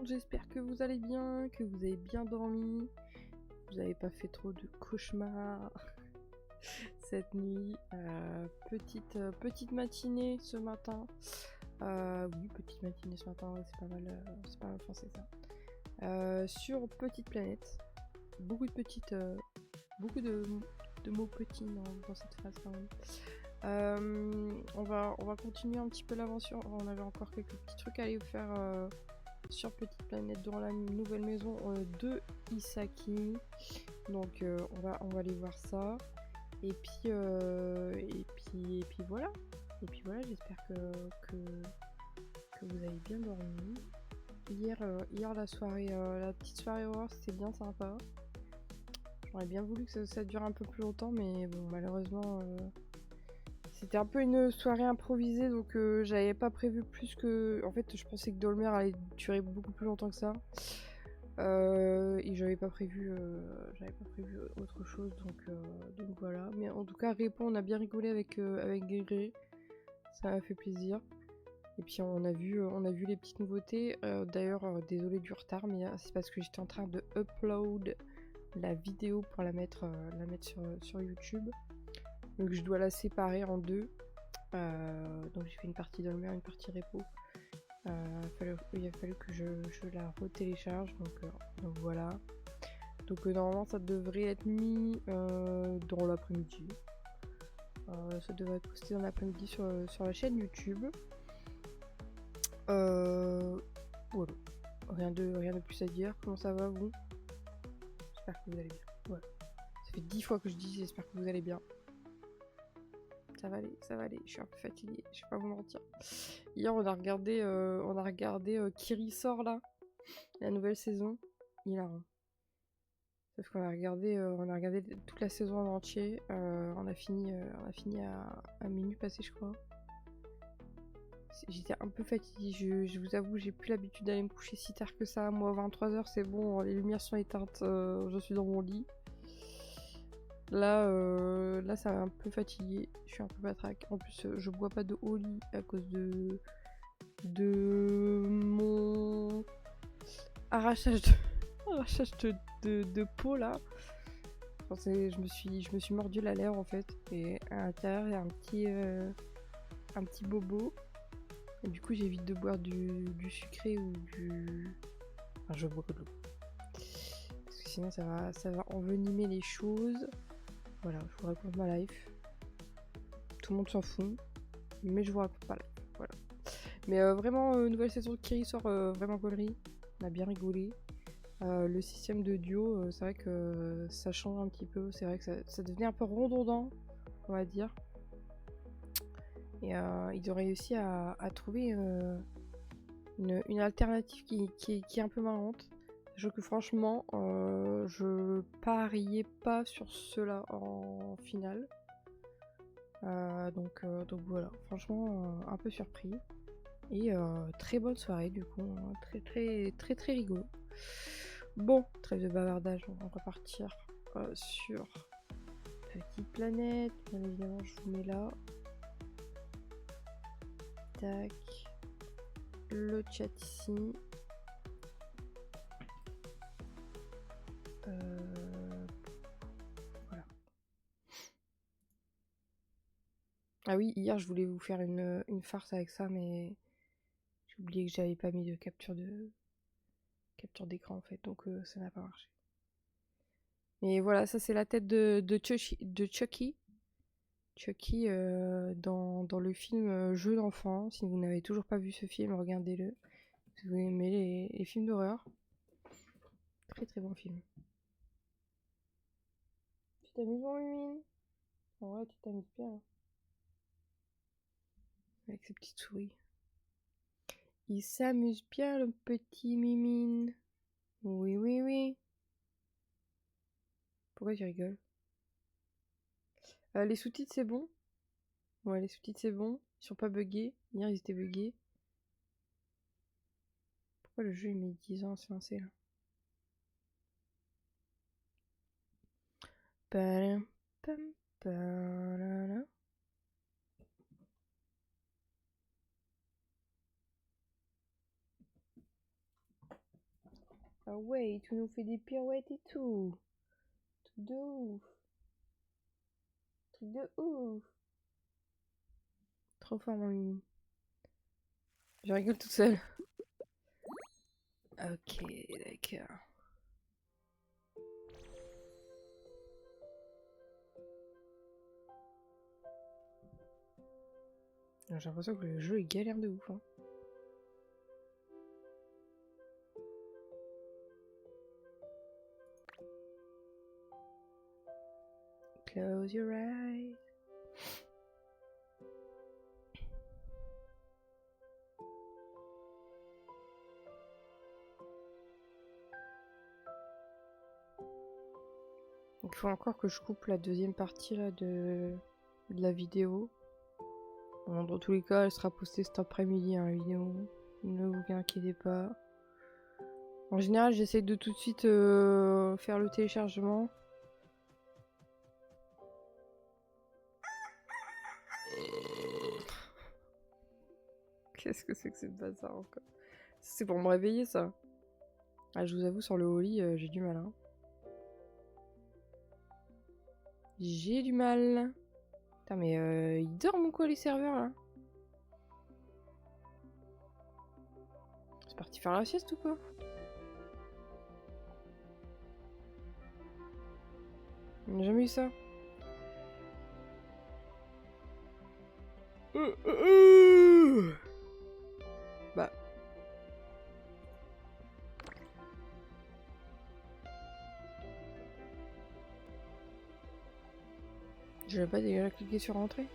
j'espère que vous allez bien, que vous avez bien dormi, vous n'avez pas fait trop de cauchemars cette nuit. Petite matinée ce matin. Oui, petite matinée ce matin, ouais, c'est pas mal français ça. Sur Petite Planète, beaucoup de mots petits dans cette phrase quand même. On va continuer un petit peu l'aventure. On avait encore quelques petits trucs à aller faire sur Petite Planète dans la nouvelle maison de Isaki. Donc on va aller voir ça. Et puis voilà. Et puis voilà, j'espère que vous avez bien dormi. Hier la petite soirée horreur, c'était bien sympa. J'aurais bien voulu que ça dure un peu plus longtemps, mais bon, malheureusement, c'était un peu une soirée improvisée, donc j'avais pas prévu plus que... En fait, je pensais que Dolmer allait durer beaucoup plus longtemps que ça. Et j'avais pas prévu autre chose, donc voilà. Mais en tout cas, on a bien rigolé avec Grégory. Ça m'a fait plaisir. Et puis on a vu les petites nouveautés. D'ailleurs, désolé du retard, mais c'est parce que j'étais en train de upload la vidéo pour la mettre sur YouTube. Donc je dois la séparer en deux. Donc j'ai fait une partie Dolmer, une partie repo. Il a fallu que je la retélécharge, donc voilà. Donc normalement ça devrait être mis dans l'après-midi. Ça devrait être posté dans l'après-midi sur la chaîne YouTube. Voilà. Rien de plus à dire. Comment ça va vous? J'espère que vous allez bien. Voilà. Ça fait 10 fois que je dis j'espère que vous allez bien. Ça va aller, je suis un peu fatiguée, je vais pas vous mentir. Hier on a regardé Kiri sort là, la nouvelle saison. Hilarant. Parce qu'on a regardé toute la saison en entier. On a fini à minuit passé, je crois. J'étais un peu fatiguée, je vous avoue, j'ai plus l'habitude d'aller me coucher si tard que ça. Moi, 23h, c'est bon, les lumières sont éteintes, je suis dans mon lit. Là, ça m'a un peu fatiguée, je suis un peu patraque. En plus, je bois pas de haut lit à cause de mon arrachage de peau là. Enfin, je me suis mordu la lèvre en fait, et à l'intérieur il y a un petit bobo. Et du coup j'évite de boire du sucré ou du... Enfin, je bois que de l'eau. Parce que sinon ça va envenimer les choses. Voilà, je vous raconte ma life. Tout le monde s'en fout, mais je vous raconte ma life. Voilà. Mais vraiment, nouvelle saison de Kiri sort vraiment gaulerie. On a bien rigolé. Le système de duo, c'est vrai que ça change un petit peu. C'est vrai que ça devenait un peu redondant, on va dire. Et ils ont réussi à trouver une alternative qui est un peu marrante. Je que franchement, je pariais pas sur cela en finale. Donc voilà, franchement, un peu surpris. Et très bonne soirée du coup, très rigolo. Bon, trêve de bavardage, on va repartir sur Petite Planète. Bien évidemment, je vous mets là. Tac. Le chat ici. Voilà. Ah oui, hier je voulais vous faire une farce avec ça, mais j'ai oublié que j'avais pas mis de capture d'écran en fait, donc ça n'a pas marché. Mais voilà, ça c'est la tête de Chucky. Chucky dans le film Jeu d'enfant. Si vous n'avez toujours pas vu ce film, regardez-le. Si vous aimez les films d'horreur. Très bon film. Tu t'amuses bien, Mimine? En vrai, tu t'amuses bien. Avec ses petites souris. Il s'amuse bien, le petit Mimine. Oui. Pourquoi tu rigoles? Les sous-titres, c'est bon? Ouais, les sous-titres, c'est bon. Ils sont pas buggés. Hier, ils étaient buggés. Pourquoi le jeu, il met 10 ans à se lancer, là? Padam, pam, padam. Ah ouais, tu nous fais des pirouettes et tout. Truc de ouf. Truc de ouf. Trop fort, mon mimi. Je rigole toute seule. Ok, d'accord. J'ai l'impression que le jeu est galère de ouf. Hein. Close your eyes. Il faut encore que je coupe la deuxième partie là de la vidéo. Bon, dans tous les cas, elle sera postée cet après-midi, hein, la vidéo. Ne vous inquiétez pas. En général, j'essaie de tout de suite faire le téléchargement. Qu'est-ce que c'est que ce bazar encore? C'est pour me réveiller ça. Ah, je vous avoue, sur le Oli, j'ai du mal. Hein. J'ai du mal. Putain, mais ils dorment ou quoi les serveurs là? C'est parti faire la sieste ou quoi? On n'a jamais eu ça. Bah. Je vais pas déjà cliquer sur entrée.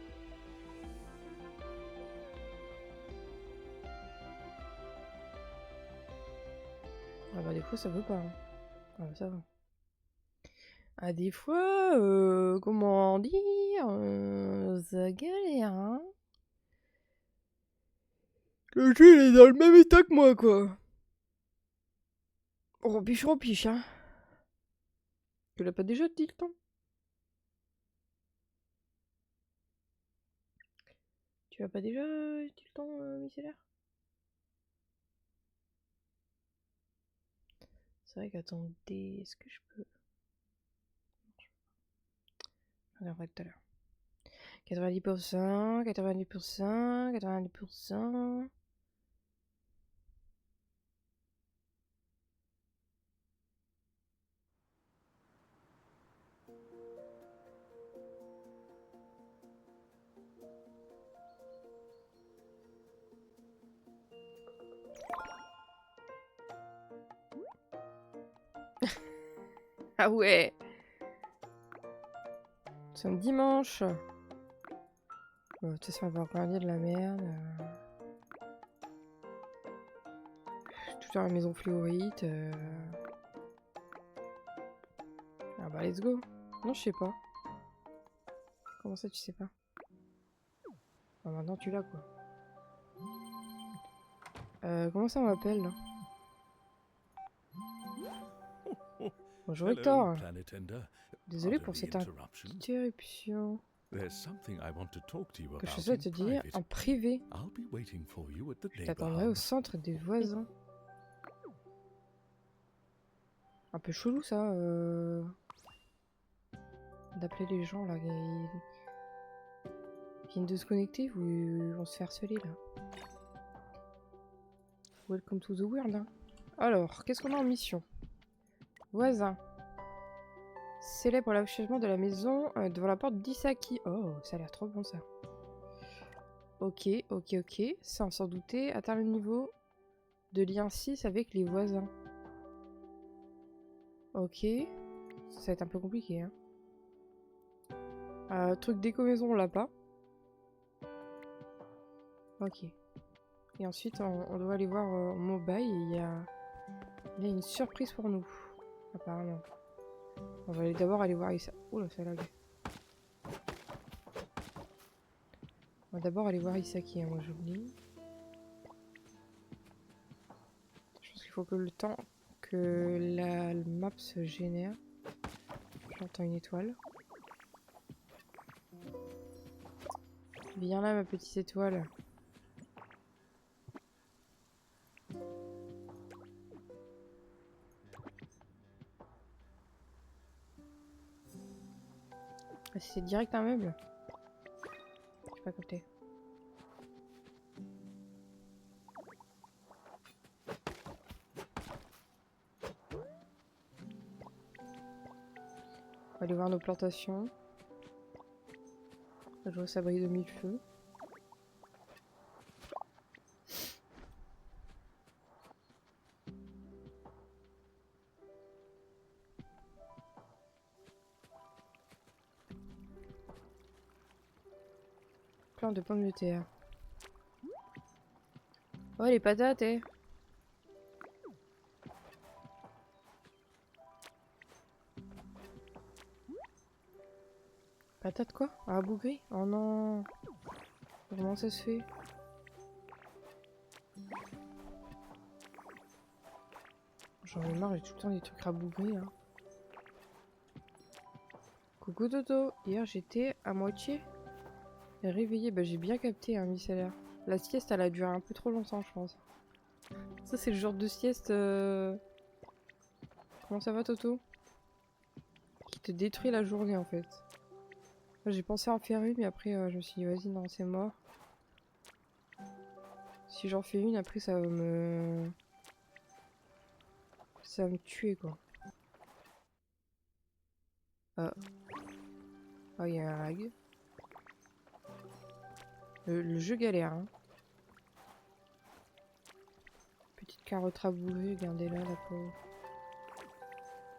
Ah bah des fois ça veut pas. Hein. Ah bah ça va. Ah des fois, comment dire, ça galère. Hein. Le jeu il est dans le même état que moi quoi. Rempiche, hein. Tu l'as pas déjà dit le temps? Tu l'as pas déjà dit le temps, micellaire? C'est vrai qu'attendez, est-ce que je peux... Je regarderai tout à l'heure. 90%, 90%, 90%... Ah ouais! C'est un dimanche! Bon, de toute façon, on va regarder de la merde. Tout dans la maison fléorite. Ah bah, let's go! Non, je sais pas. Comment ça, tu sais pas? Ah, maintenant, tu l'as, quoi. Comment ça, on m'appelle, là? Bonjour, Hector! Désolé pour cette interruption. Que je souhaite te dire en privé. Je t'attendrai au centre des voisins. Un peu chelou ça, d'appeler les gens là. Ils viennent de se connecter ou ils vont se faire harceler là. Welcome to the world. Hein. Alors, qu'est-ce qu'on a en mission? Voisin. Célèbre l'achèvement de la maison devant la porte d'Isaki. Oh, ça a l'air trop bon ça. Ok, ok, ok. Sans s'en douter, atteint le niveau de lien 6 avec les voisins. Ok. Ça va être un peu compliqué. Hein. Truc déco maison, on l'a pas. Ok. Et ensuite, on doit aller voir en mobile. Il y a une surprise pour nous. Apparemment. On va d'abord aller voir Isaki. Oula, ça lag. On va d'abord aller voir Isaki. Hein, moi, j'oublie. Je pense qu'il faut que le temps que la map se génère. J'entends une étoile. Viens là, ma petite étoile. C'est direct un meuble. J'ai pas capté. On va aller voir nos plantations. Je vois ça brille de mille feux. Plein de pommes de terre. Oh les patates, eh. Patate quoi? Ah, bougri? Oh non. Comment ça se fait? J'en ai marre, j'ai tout le temps des trucs rabougris hein. Coucou Toto, hier j'étais à moitié réveillée. Bah j'ai bien capté un micellaire. La sieste elle a duré un peu trop longtemps je pense. Ça c'est le genre de sieste... Comment ça va Toto? Qui te détruit la journée en fait. J'ai pensé en faire une mais après je me suis dit vas-y non c'est mort. Si j'en fais une après ça va me... Ça va me tuer quoi. Ah. Oh il y a un lag. Le jeu galère hein. Petite carotte rabougrie, regardez-la la pauvre.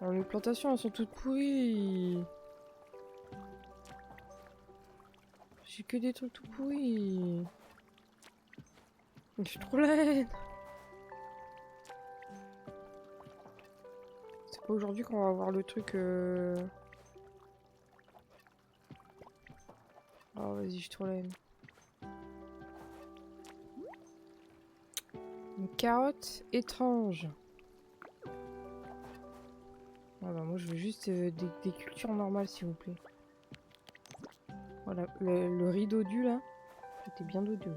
Oh, les plantations elles sont toutes pourries. J'ai que des trucs tout pourris. Je suis trop laide. C'est pas aujourd'hui qu'on va voir le truc... Oh vas-y, je suis trop laide. Une carotte étrange. Ah bah moi je veux juste des cultures normales s'il vous plaît. Voilà, le riz dodu là, était bien dodu.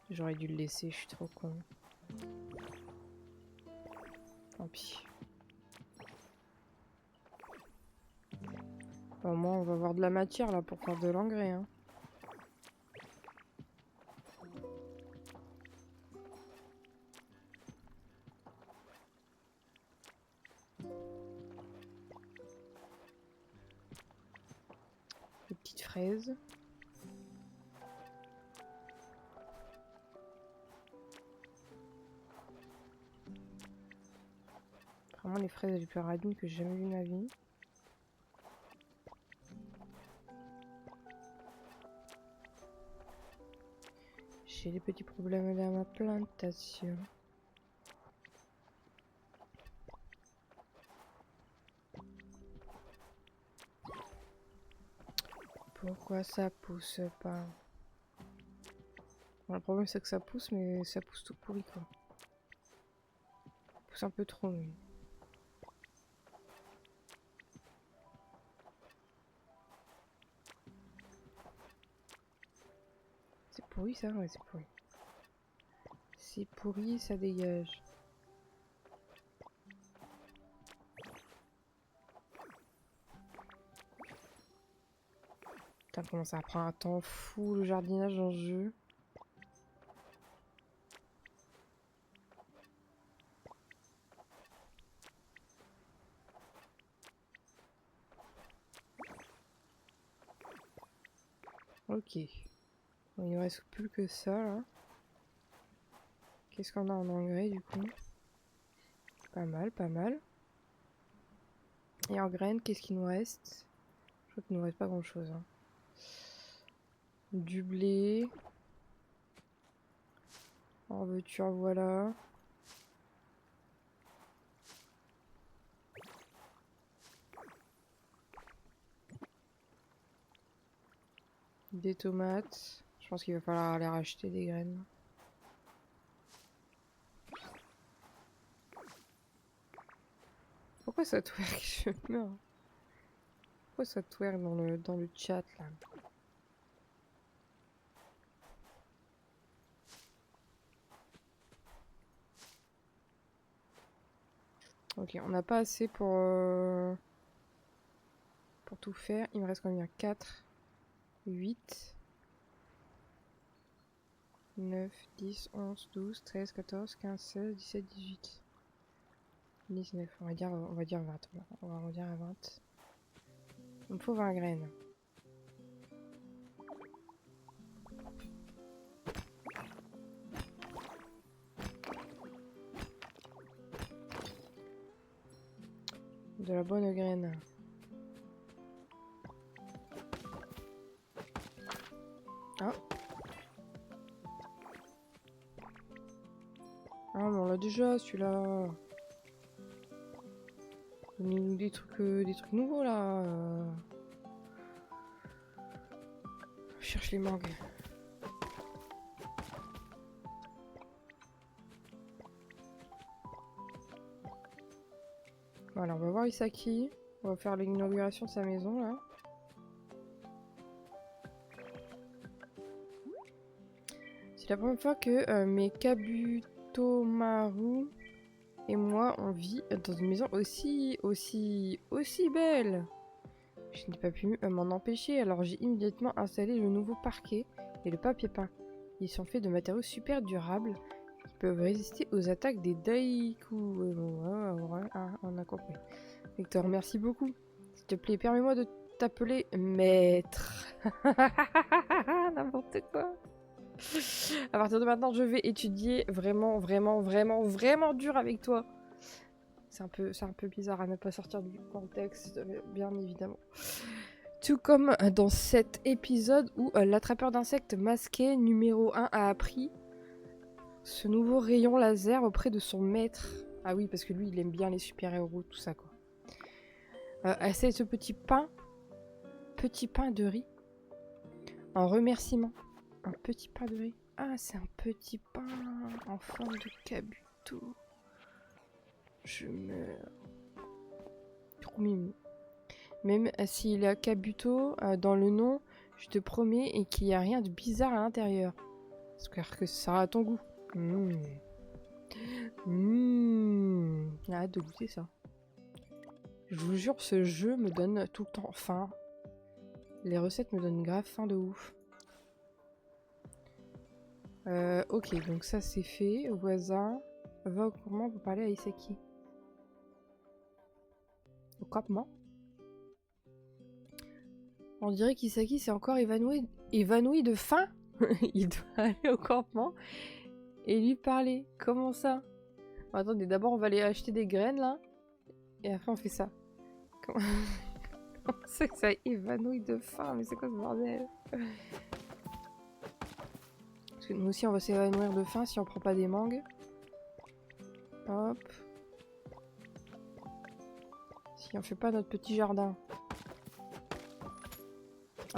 J'aurais dû le laisser, je suis trop con. Tant pis. Au moins on va avoir de la matière là pour faire de l'engrais hein. Les petites fraises. Vraiment les fraises les plus radines que j'ai jamais vues de ma vie. J'ai des petits problèmes dans ma plantation. Pourquoi ça pousse pas? Bon, le problème c'est que ça pousse mais ça pousse tout pourri quoi. Ça pousse un peu trop mais... C'est pourri ça? Ouais c'est pourri. C'est pourri, ça dégage. Putain comment ça prend un temps fou le jardinage dans ce jeu. Ok. Bon, il ne reste plus que ça là. Qu'est-ce qu'on a en engrais du coup? Pas mal, pas mal. Et en graines, qu'est-ce qu'il nous reste? Je crois qu'il nous reste pas grand chose. Hein. Du blé. En veux-tu, en voilà. Des tomates. Je pense qu'il va falloir aller racheter des graines. Pourquoi ça twerk? Je meurs. Pourquoi ça twerk dans le chat là? Ok, on n'a pas assez pour tout faire. Il me reste combien? 4, 8, 9, 10, 11, 12, 13, 14, 15, 16, 17, 18, 19. On va dire 20. On va arrondir à 20. Il me faut 20 graines. De la bonne graine. Ah. Ah mais on l'a déjà celui-là. Donnez-nous des trucs nouveaux là. Je cherche les mangues. Voilà, on va voir Isaki. On va faire l'inauguration de sa maison là. C'est la première fois que mes Kabutomaru et moi on vit dans une maison aussi belle. Je n'ai pas pu m'en empêcher, alors j'ai immédiatement installé le nouveau parquet et le papier peint. Ils sont faits de matériaux super durables qui peuvent résister aux attaques des Daiku. On a compris. Victor, merci beaucoup. S'il te plaît, permets-moi de t'appeler maître. N'importe quoi. À partir de maintenant, je vais étudier vraiment dur avec toi. C'est un peu bizarre à ne pas sortir du contexte, bien évidemment. Tout comme dans cet épisode où l'attrapeur d'insectes masqué numéro 1 a appris ce nouveau rayon laser auprès de son maître. Ah oui, parce que lui, il aime bien les super-héros, tout ça, quoi. C'est ce petit pain de riz en remerciement. Un petit pain de riz. Ah, c'est un petit pain en forme de kabuto. Je meurs. Trop mignon. Même s'il a kabuto dans le nom, je te promets et qu'il n'y a rien de bizarre à l'intérieur. J'espère que ça sera à ton goût. J'ai hâte de goûter ça. Je vous jure, ce jeu me donne tout le temps faim. Les recettes me donnent grave faim de ouf. Ok, donc ça c'est fait. Voisin, va au courant pour parler à Isaki. Au campement. On dirait qu'Isaki s'est encore évanoui de faim. Il doit aller au campement et lui parler. Comment ça? Bon, attendez, d'abord on va aller acheter des graines là. Et après on fait ça. Comment c'est que ça évanouit de faim? Mais c'est quoi ce bordel? Parce que nous aussi on va s'évanouir de faim si on prend pas des mangues. Hop. Si on fait pas notre petit jardin.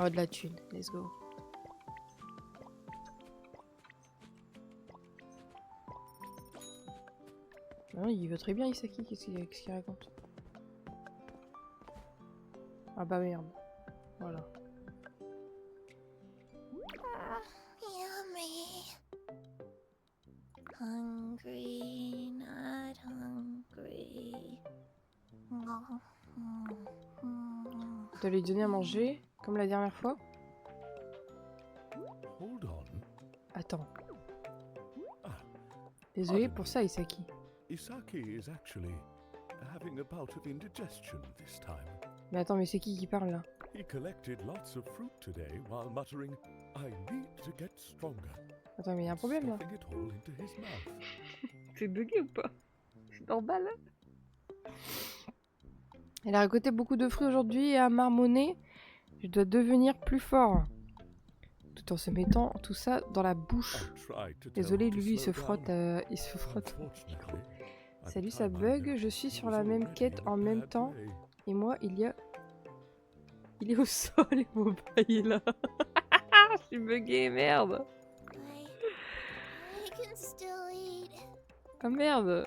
Oh, de la thune. Let's go. Non, il veut très bien Isaki. Qu'est-ce qu'il raconte? Ah bah merde. Voilà. Yummy. Hungry, not hungry. Tu dois lui donner à manger, comme la dernière fois. Hold on. Attends. Ah, Désolé pour ça, Isaki. Isaki is actually having a bout of indigestion this time. Mais attends, mais c'est qui parle là? He collected lots of fruit today while muttering, I need to get stronger. Attends, mais il y a un problème là. Stuffing it all into his mouth. C'est bugué ou pas? C'est normal. Elle a récolté beaucoup de fruits aujourd'hui et a marmonné. Je dois devenir plus fort. Tout en se mettant tout ça dans la bouche. I tried to tell Désolé, him to lui il se slow frotte. down. Il se frotte. Unfortunately, at Salut, the ça time I bug. knew Je suis he sur was la même already quête in a en même bad temps. way. Et moi, il est au sol et mon bail est là. Je suis bugué, merde. I can still eat. Ah merde.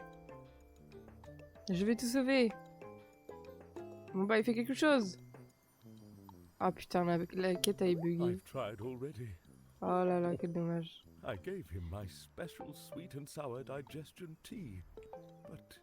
Je vais tout sauver. Mon bail fait quelque chose. Ah putain, la quête elle est buggée. I've tried already. Oh là là, quel dommage. I gave him my special sweet and sour digestion tea, but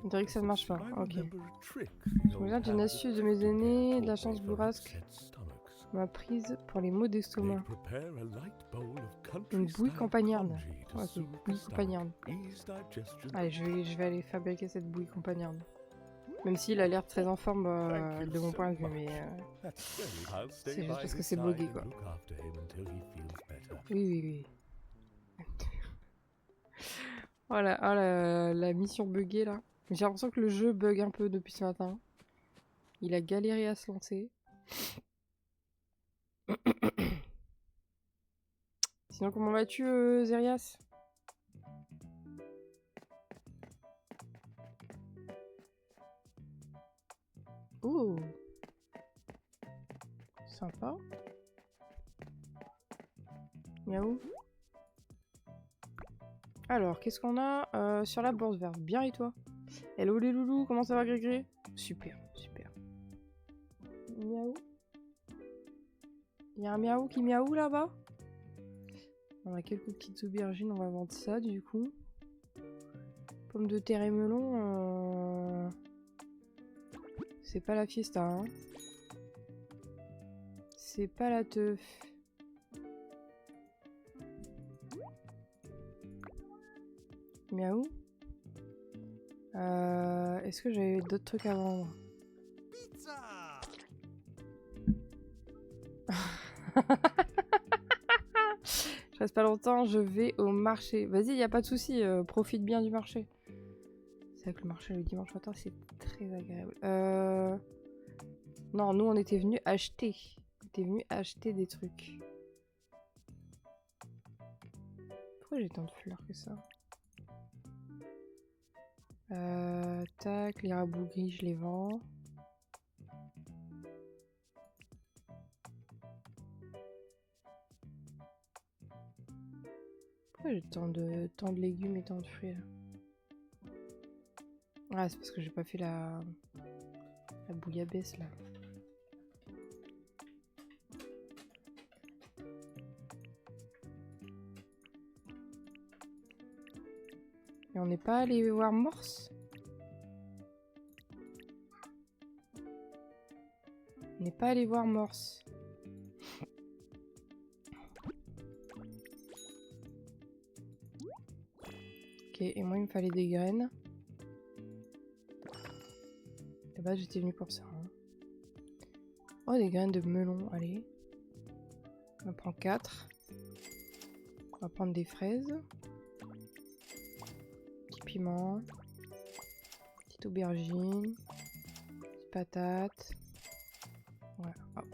On dirait que ça ne marche pas. I Ok. remember a trick Je the me old souviens d'une hag astuce de used mes to do aînés, for de la chance upset bourrasque stomachs. m'a prise pour les maux They'd d'estomac. prepare a light bowl of Une country bouillie style campagnarde. congee to Ok, soothe the bouillie stomach, campagnarde. ease digestion. Allez, je vais aller fabriquer cette bouillie campagnarde. Même s'il a l'air très en forme Thank you de mon so point de vue, much. mais That's very. I'll stay c'est juste by parce que his c'est side bloqué and quoi. look after him until he feels better. Oui, oui, oui. Voilà, la mission buggée là. J'ai l'impression que le jeu bug un peu depuis ce matin. Il a galéré à se lancer. Sinon, comment vas-tu, Zerias? Oh, sympa. Miaou. Alors, qu'est-ce qu'on a sur la bourse verte? Bien et toi? Hello les loulous, comment ça va Grégré? Super, super. Miaou. Il y a un miaou qui miaou là-bas? On a quelques petites aubergines, on va vendre ça du coup. Pommes de terre et melon, c'est pas la fiesta, hein. C'est pas la teuf. Miaou. Est-ce que j'avais d'autres trucs à vendre? Je reste pas longtemps, je vais au marché. Vas-y, y a pas de souci, profite bien du marché. C'est vrai que le marché le dimanche matin, c'est très agréable. Non, nous on était venus acheter. On était venus acheter des trucs. Pourquoi j'ai tant de fleurs que ça? Tac, les rabougris, je les vends. Pourquoi j'ai tant de légumes et tant de fruits là? Ah, c'est parce que j'ai pas fait la bouillabaisse là. Et on n'est pas allé voir Morse? On n'est pas allé voir Morse. Ok, et moi il me fallait des graines. Et bah j'étais venue pour ça. Hein. Oh, des graines de melon, allez. On en prend 4. On va prendre des fraises. Petit piment. Petite aubergine. Petite patate. Voilà, hop.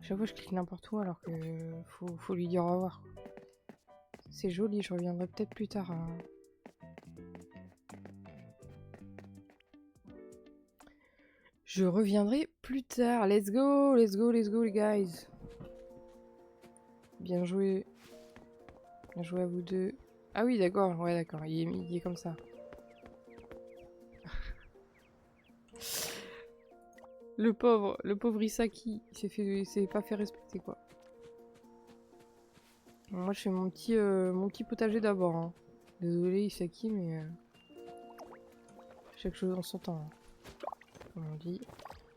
Chaque fois je clique n'importe où alors que faut lui dire au revoir. C'est joli, je reviendrai peut-être plus tard. Hein. Je reviendrai plus tard. Let's go, let's go, let's go les guys. Bien joué. Bien joué à vous deux. Ah oui, d'accord, ouais, d'accord, il est comme ça. Le pauvre Isaki, il s'est pas fait respecter quoi. Moi je fais mon petit potager d'abord. Hein. Désolé Isaki, mais chaque chose en son temps. Hein. Comme on dit.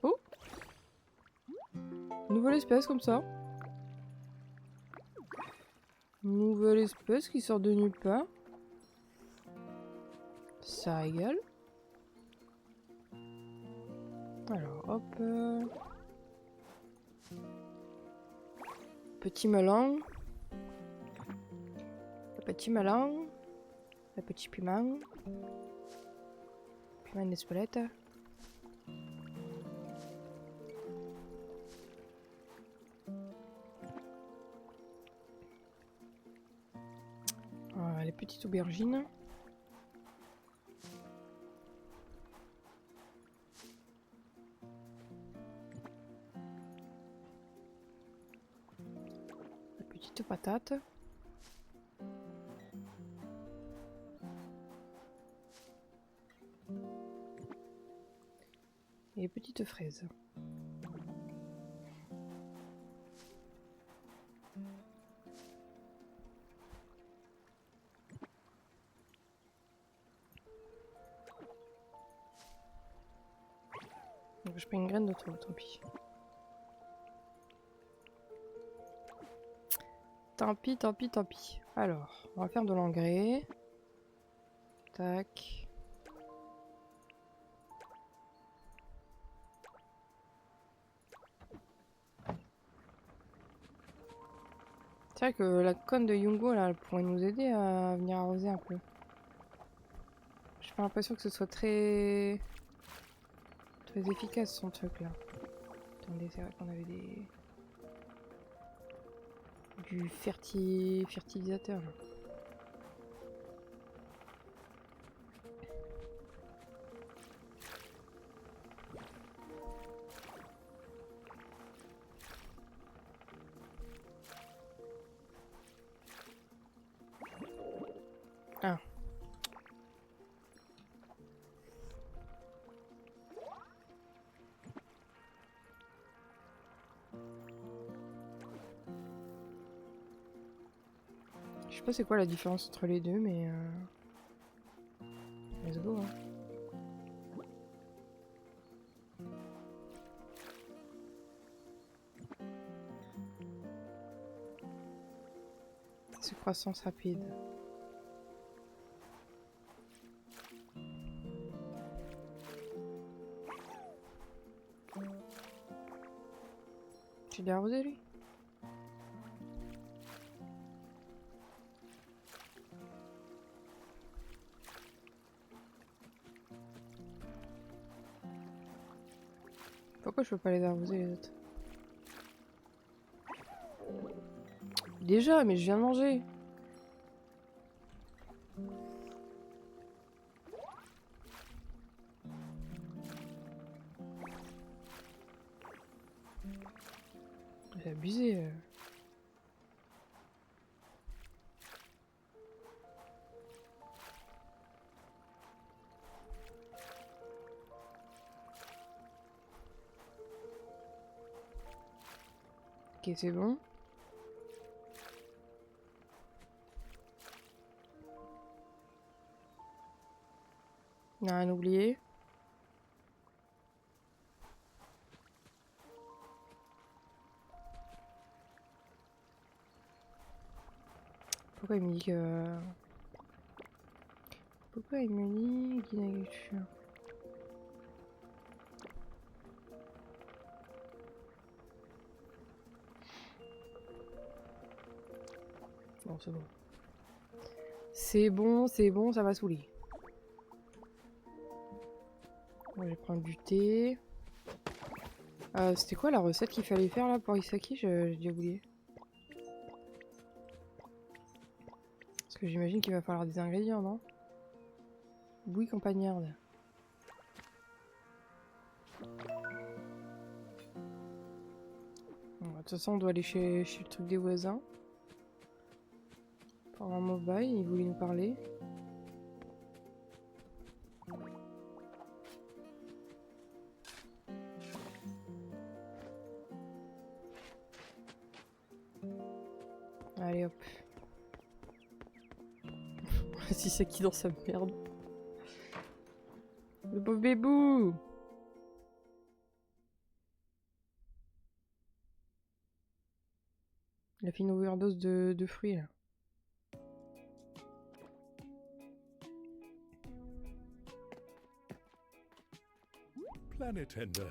Oh, nouvelle espèce comme ça. Nouvelle espèce qui sort de nulle part. Ça régale. Alors hop. Petit melon. Le petit melon. Le petit piment. Piment d'Espelette. Voilà, les petites aubergines. La petite patate. Et les petites fraises. Je prends une graine de trop, tant pis. Tant pis, tant pis, tant pis. Alors, on va faire de l'engrais. Tac. C'est vrai que la conne de Yungo, là, elle pourrait nous aider à venir arroser un peu. J'ai pas l'impression que ce soit très efficace son truc là. Attendez, c'est vrai qu'on avait du fertilisateur là. Ah. Je sais pas c'est quoi la différence entre les deux, mais let's go hein. C'est croissance rapide. Tu l'as arrosé lui? Pourquoi je peux pas les arroser les autres? Déjà, mais je viens de manger. J'ai abusé. Ok, c'est bon. On a rien oublié. Pourquoi il me dit que... Pourquoi il me dit guide agriculture? Bon, c'est bon. C'est bon, ça va saouler. Moi, je vais prendre du thé. C'était quoi la recette qu'il fallait faire là pour Isaki? J'ai déjà oublié. Parce que j'imagine qu'il va falloir des ingrédients, non? Bouillie campagnarde. Bon, de toute façon, on doit aller chez le truc des voisins. Pour un mobile, il voulait nous parler. Allez hop. Si c'est qui dans sa merde. Le pauvre bébou. Il a fait une overdose de fruits là. Planet Ender,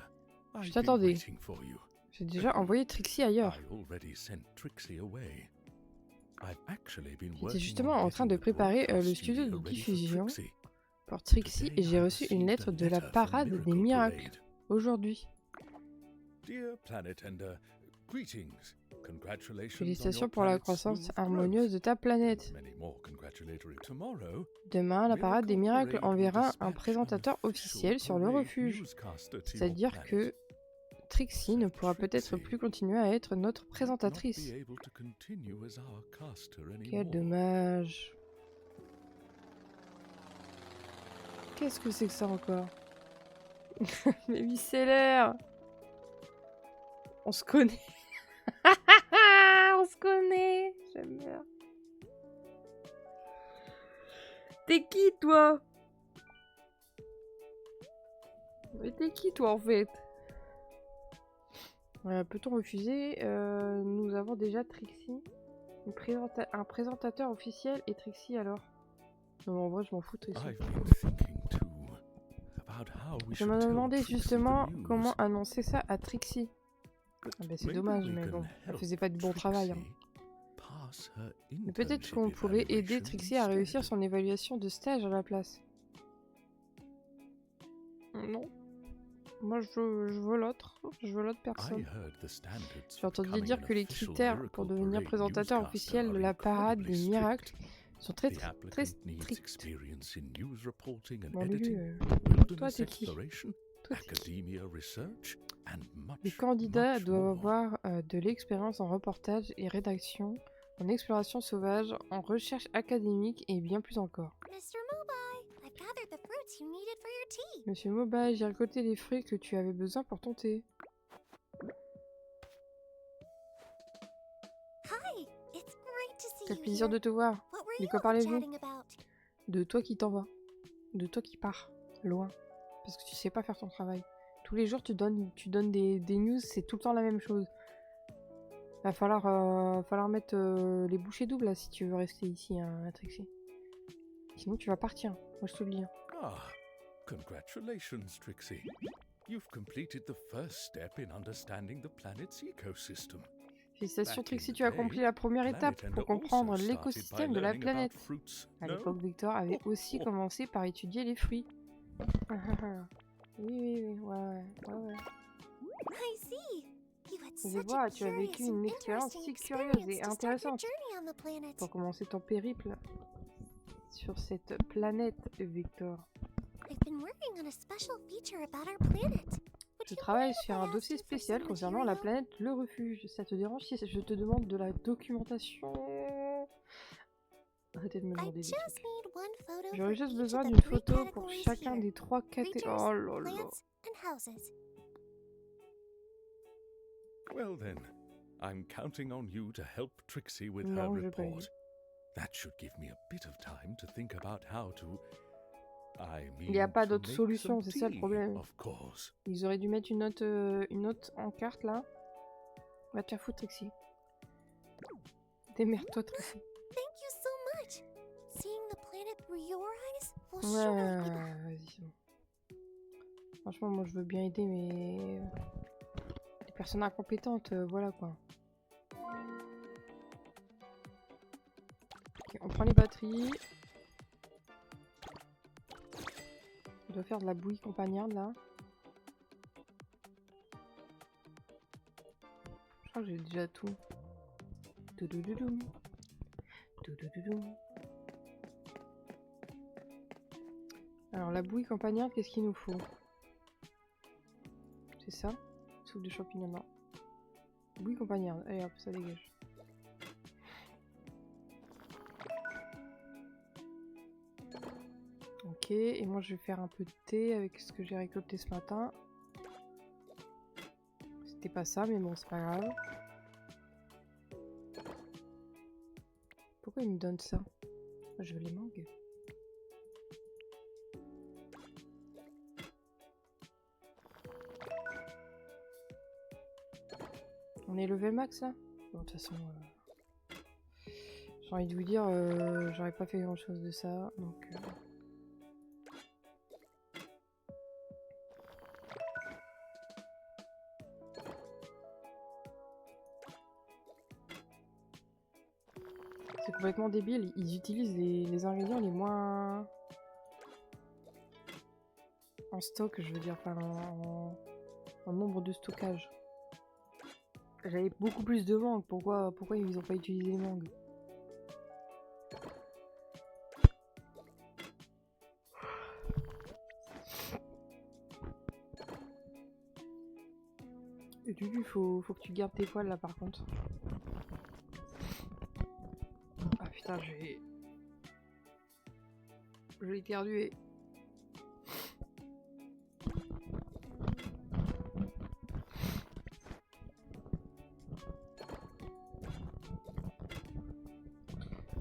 Je I've been t'attendais. waiting for you. J'ai déjà envoyé Trixie ailleurs. I already sent Trixie away. I've actually been J'étais working justement on en train getting de the préparer le broadcast studio de studio ready for diffusion Trixie. pour Trixie et j'ai Today I reçu une received lettre a de la letter from parade des Miracle miracles Parade. aujourd'hui. Dear Planet Ender, greetings. Congratulations on Félicitations your pour la planet's croissance smooth harmonieuse growth. de ta planète. Many more congratulatory tomorrow. Demain, la parade des Miracle miracles Parade will enverra un dispatch présentateur an officiel official sur le parade refuge. newscaster to your C'est-à-dire planet. que Trixie ne pourra peut-être Trixie plus continuer à être notre Might not présentatrice. be able to continue as our caster Quel anymore. dommage. Qu'est-ce que c'est que ça encore? Mais micellaire. On se connaît. On se connaît. J'aime bien. T'es qui toi? Mais t'es qui toi en fait? Peut-on refuser? Nous avons déjà Trixie. Un présentateur officiel et Trixie alors? Non, en vrai, je m'en fous, Trixie. I've been thinking too about how we Je should me tell demandais Trixie the justement news. comment annoncer ça à Trixie. But Ah bah, c'est maybe dommage, we mais can bon, elle help faisait pas de bon travail. Hein. Trixie pass her Mais peut-être internship qu'on pourrait aider evaluation Trixie à réussir instead. son évaluation de stage à la place. Non. Moi, je veux l'autre. Je veux l'autre I personne. heard the standards J'ai for entendu becoming dire an que les official critères Miracle pour devenir Parade présentateur newscaster officiel de are la parade incredibly des miracles strict. sont très The très applicant needs stricts. experience in news reporting and Bon, Lulu, editing, toi, wilderness t'es qui? exploration, Toi, t'es qui? academia research, and Les much, candidats much doivent more. avoir de l'expérience en reportage et rédaction, en exploration sauvage, en recherche académique et bien plus encore. Mr. Mobai, I've gathered the fruits you needed for your tea. Monsieur Mobile, j'ai récolté les fruits que tu avais besoin pour ton thé. Hi, it's great to see Quel you plaisir here. de te voir. What were De you quoi all parlez-vous? chatting about? De toi qui t'en vas. De toi qui pars. Loin. Parce que tu sais pas faire ton travail. Tous les jours, tu donnes des news, c'est tout le temps la même chose. Va falloir mettre les bouchées doubles là, si tu veux rester ici, hein, Trixie. Sinon, tu vas partir. Moi, je te le dis. Hein. Ah, congratulations, Trixie. You've completed the first step in understanding the planet's ecosystem. Félicitations, Back in Trixie, the tu as day, accompli la première étape Planet pour Ender comprendre also started by l'écosystème de la learning about planète. fruits. À No? l'époque, Victor avait aussi commencé par étudier les fruits. Oui, ouais. I see. You had Je such a vois, tu as vécu curious une and expérience interesting si curieuse experience et to start your intéressante journey on the planet. pour commencer ton périple sur cette planète, Victor. I've been working on a special feature about our planet. Would Je you travaille mind if sur I un asked dossier you for spécial some concernant la material? planète Le Refuge. Ça te dérange si je te demande de la documentation? Arrêtez de me I demander des just trucs. need one photo for J'aurais juste each besoin of the d'une three photo pour categories chacun here. des trois catégories. Creatures, Oh là là. plants, and houses. Well then, I'm counting on you to help Trixie with her Non, je vais pas report. aider. That should give me a bit of time to think about how to. I mean, Il n'y a pas to d'autre make solution, some c'est ça le tea, problème. of course. Ils auraient dû mettre une note en carte là. Va te faire foutre, Trixie. Démerde-toi, Trixie. Thank you so much. Seeing the planet through your eyes will Ouais, surely be better. vas-y, c'est bon. Franchement, moi je veux bien aider, mais les personnes incompétentes, voilà quoi. Ok, on prend les batteries. On doit faire de la bouillie campagnarde là. Je crois que j'ai déjà tout. Doudoudoudou. Doudoudoudou. Alors la bouillie campagnarde, qu'est-ce qu'il nous faut? C'est ça? Soupe de champignons, non. Bouillie campagnarde, allez hop, ça dégage. Ok, et moi je vais faire un peu de thé avec ce que j'ai récolté ce matin. C'était pas ça, mais bon, c'est pas grave. Pourquoi il me donne ça? Moi, je veux les mangues. On est level max là? Bon, de toute façon, j'ai envie de vous dire, j'aurais pas fait grand chose de ça, donc... C'est complètement débile, ils utilisent les ingrédients les moins... en stock, je veux dire, enfin en nombre de stockage. J'avais beaucoup plus de mangues, pourquoi ils ont pas utilisé les mangues? Et Lulu, faut que tu gardes tes poils là par contre. Ah putain, je vais éternuer.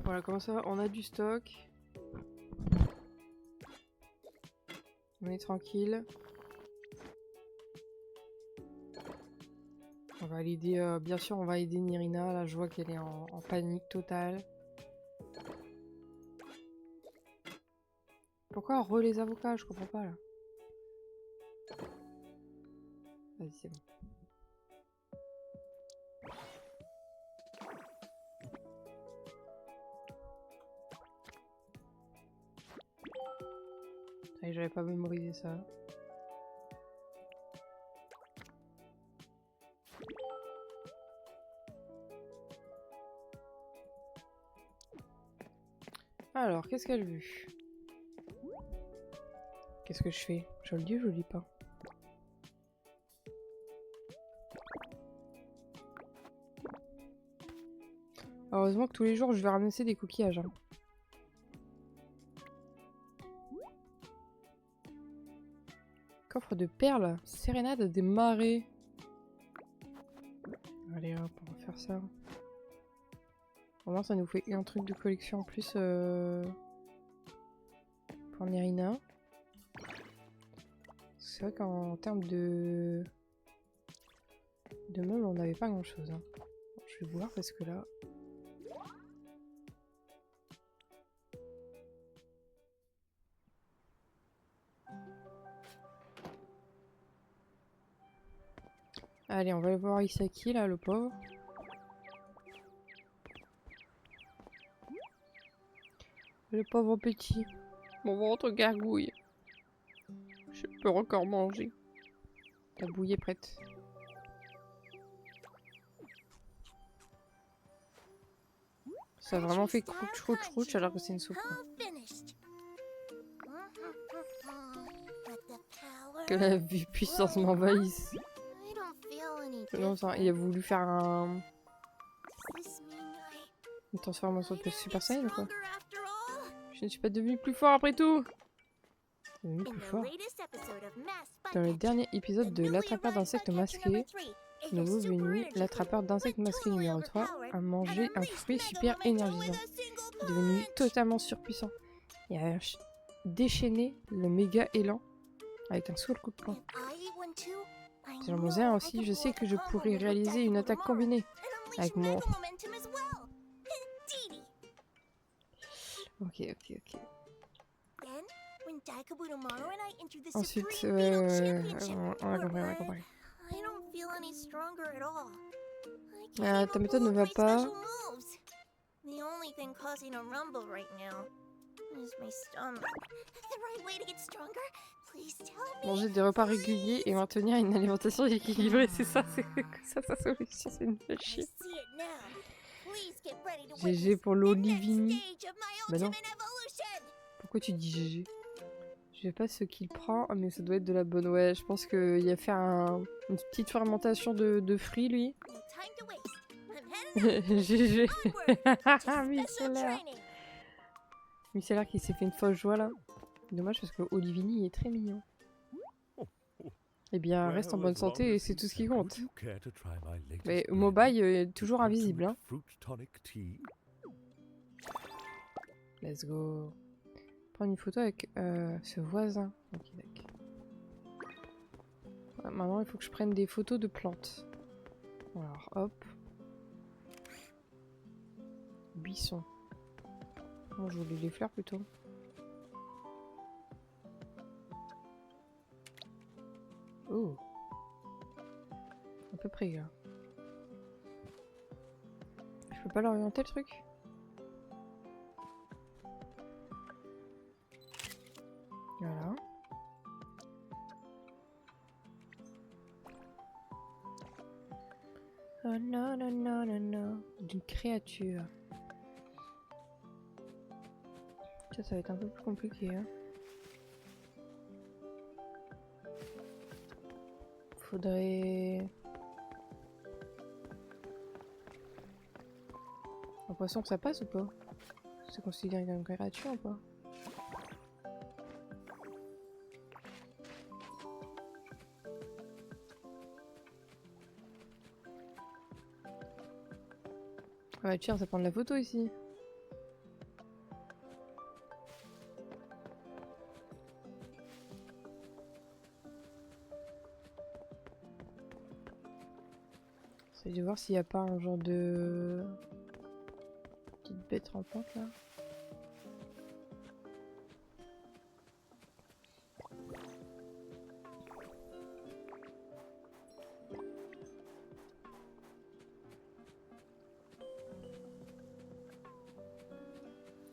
Voilà, comment ça, on a du stock. On est tranquille. On va l'aider, bien sûr, on va aider Nirina. Là, je vois qu'elle est en panique totale. Pourquoi les avocats? Je comprends pas là. Vas-y, c'est bon. Allez, j'avais pas mémorisé ça. Alors, qu'est-ce qu'elle veut? Qu'est-ce que je fais? Je le dis ou je le dis pas? Heureusement que tous les jours je vais ramasser des coquillages. Hein. Coffre de perles, sérénade des marais. Allez hop, on va faire ça. Au moins ça nous fait un truc de collection en plus pour Nirina. C'est vrai qu'en termes de meubles on n'avait pas grand chose. Hein. Bon, je vais voir parce que là... Allez, on va aller voir Isaki là, le pauvre. Le pauvre petit. Mon ventre gargouille. Je peux encore manger. La bouillie est prête. Ça a vraiment fait crouch crouch crouch alors que c'est une soupe. Que la puissance m'envahisse. Non, ça, il a voulu faire une transformation de Super Saiyan ou quoi? Je ne suis pas devenu plus fort après tout. Devenu plus fort. Dans le dernier épisode de l'attrapeur d'insectes masqués, nouveau venu, l'attrapeur d'insectes masqués numéro 3 a mangé un fruit super énergisant. Devenu totalement surpuissant. Il a déchaîné le méga élan avec un seul coup de poing. Si j'en mangeais un aussi, je sais que je pourrais réaliser une attaque combinée avec mon... Ok. Ensuite, on a compris. Ta méthode ne va pas. Manger des repas réguliers et maintenir une alimentation équilibrée, c'est ça, sa solution, c'est une chier. GG pour l'Olivini. Bah non. Pourquoi tu dis GG? Je sais pas ce qu'il prend, mais ça doit être de la bonne. Ouais, je pense qu'il a fait une petite fermentation de fruits, lui. GG. Micellaire qui s'est fait une fausse joie, là. Dommage parce que Olivini est très mignon. Eh bien, reste en bonne santé et c'est tout ce qui compte. Mais Mobile est toujours invisible. Hein. Let's go. Prendre une photo avec ce voisin. Ok, d'accord. Ouais, maintenant, il faut que je prenne des photos de plantes. Alors, hop. Buisson. Bon, je voulais les fleurs plutôt. Oh. À peu près là. Je peux pas l'orienter le truc? Voilà. Oh non, non, non, non, non. D'une créature. Ça va être un peu plus compliqué. Hein. Faudrait... Un poisson que ça passe ou pas? C'est considéré comme une créature ou pas? Ah bah tiens, ça prend de la photo ici. J'essaie de voir s'il n'y a pas un genre de petite bête rampante là.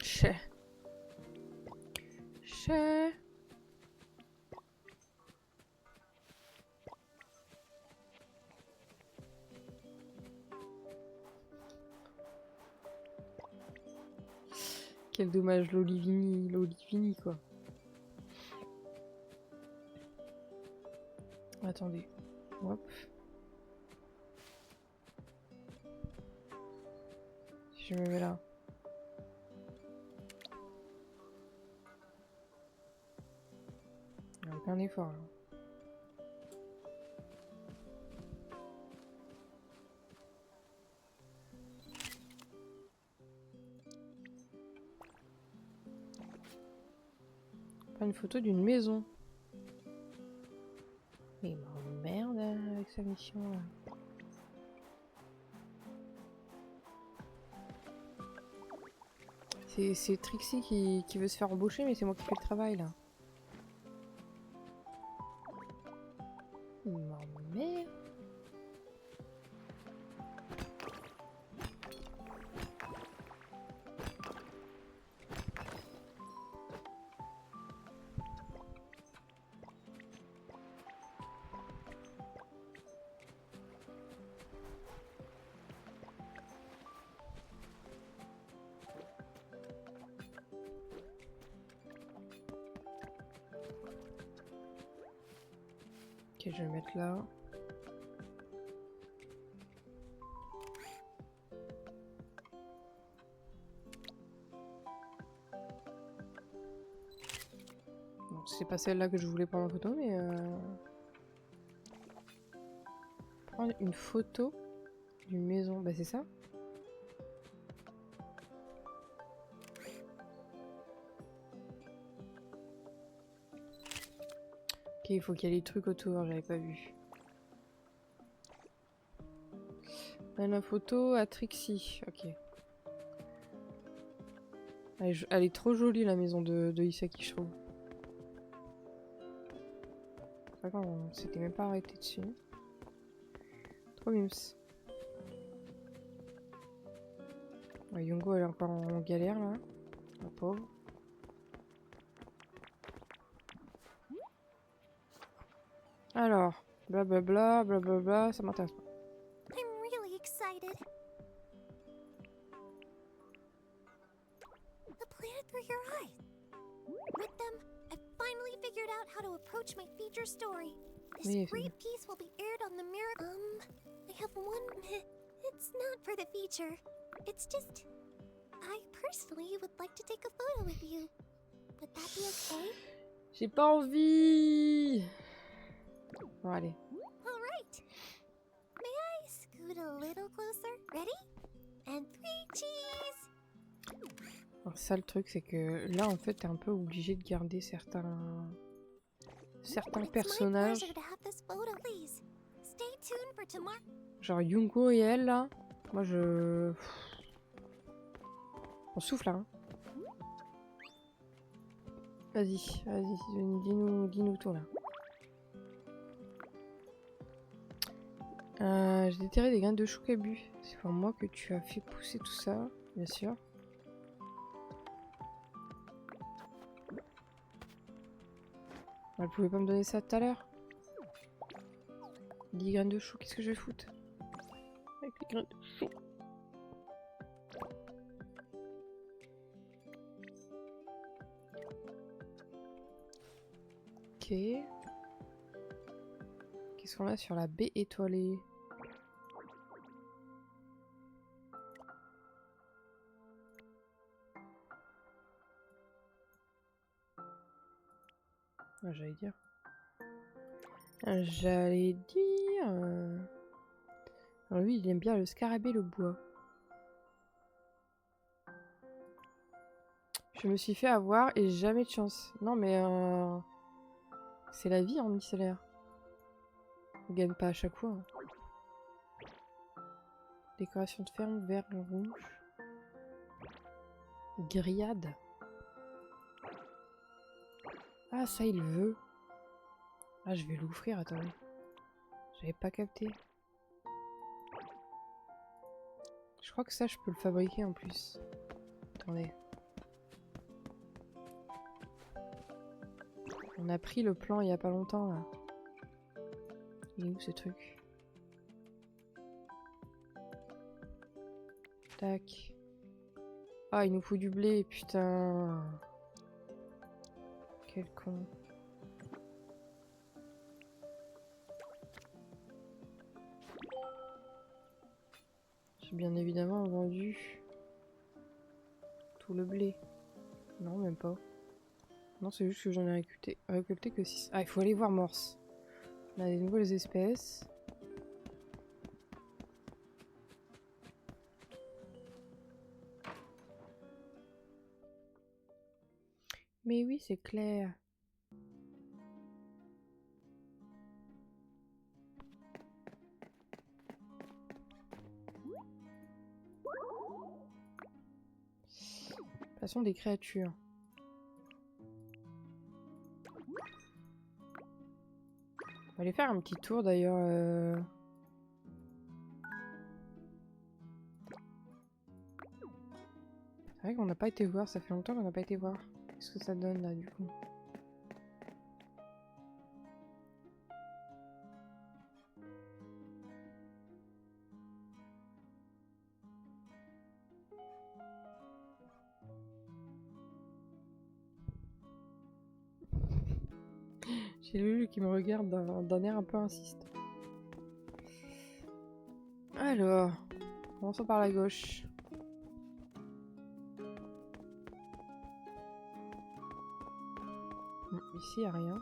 Chais. Chais. Quel dommage, l'Olivini quoi. Attendez. Hop. Si je me mets là. Avec un effort là. Pas une photo d'une maison. Mais il m'emmerde avec sa mission là. C'est Trixie qui veut se faire embaucher, mais c'est moi qui fais le travail là. Il m'emmerde. Ok, je vais le mettre là. Bon, c'est pas celle-là que je voulais prendre en photo, mais prendre une photo d'une maison, bah c'est ça. Ok, il faut qu'il y ait les trucs autour, j'avais pas vu. La photo à Trixie, ok. Elle est trop jolie la maison de Isaki, je trouve. C'est vrai qu'on s'était même pas arrêté dessus. Trop mimes. Ouais, Yungo elle est encore en galère là, la pauvre. Alors, blablabla, blablabla, ça m'intéresse pas. I'm really excited. The planet through your eyes. With them, I finally figured out how to approach my feature story. This Oui, great piece will be aired on the mirror. I have one. It's not for the feature. It's just. I personally would like to take a photo with you. Would that be okay? J'ai pas envie. Bon, allez. All right. May I scoot a little closer? Ready? And 3 cheese. Alors ça le truc c'est que là en fait t'es un peu obligé de garder certains It's my personnages. pleasure to have this photo, please. Stay tuned for tomorrow. Genre Yungo et elle là. Moi je... On souffle là. Hein. Vas-y, dis-nous tout là. J'ai déterré des graines de choucabu. C'est pour moi que tu as fait pousser tout ça, bien sûr. Elle pouvait pas me donner ça tout à l'heure. 10 graines de chou, qu'est-ce que je vais foutre avec les graines de chou? Ok. Qu'est-ce qu'on a sur la baie étoilée? Ah, j'allais dire. Alors lui, il aime bien le scarabée, le bois. Je me suis fait avoir et jamais de chance. Non mais c'est la vie en micellaire. On gagne pas à chaque fois. Hein. Décoration de ferme, vert et rouge. Grillade. Ah, ça, il veut. Ah, je vais l'ouvrir, attendez. J'avais pas capté. Je crois que ça, je peux le fabriquer en plus. Attendez. On a pris le plan il y a pas longtemps, là. Il est où, ce truc? Tac. Ah, il nous faut du blé, putain. Quel con. J'ai bien évidemment vendu tout le blé. Non, même pas. Non, c'est juste que j'en ai récolté que 6. Ah, il faut aller voir Morse. On a des nouvelles espèces. Mais oui, c'est clair. Passons des créatures. On va aller faire un petit tour d'ailleurs. C'est vrai qu'on n'a pas été voir, ça fait longtemps qu'on n'a pas été voir. Qu'est-ce que ça donne là du coup? J'ai Lulu qui me regarde d'un air un peu insistant. Alors, commençons par la gauche. Ici, il n'y a rien.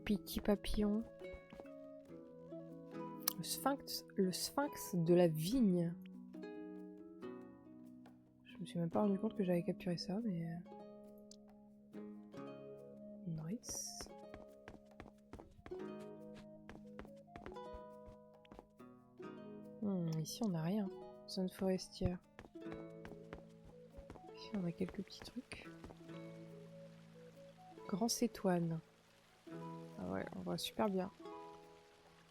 Petit papillon. Le sphinx de la vigne. Je me suis même pas rendu compte que j'avais capturé ça, mais... Nice. Ici, on n'a rien. Zone forestière. Ici, on a quelques petits trucs. Grand cétoine. Ah ouais, on voit super bien.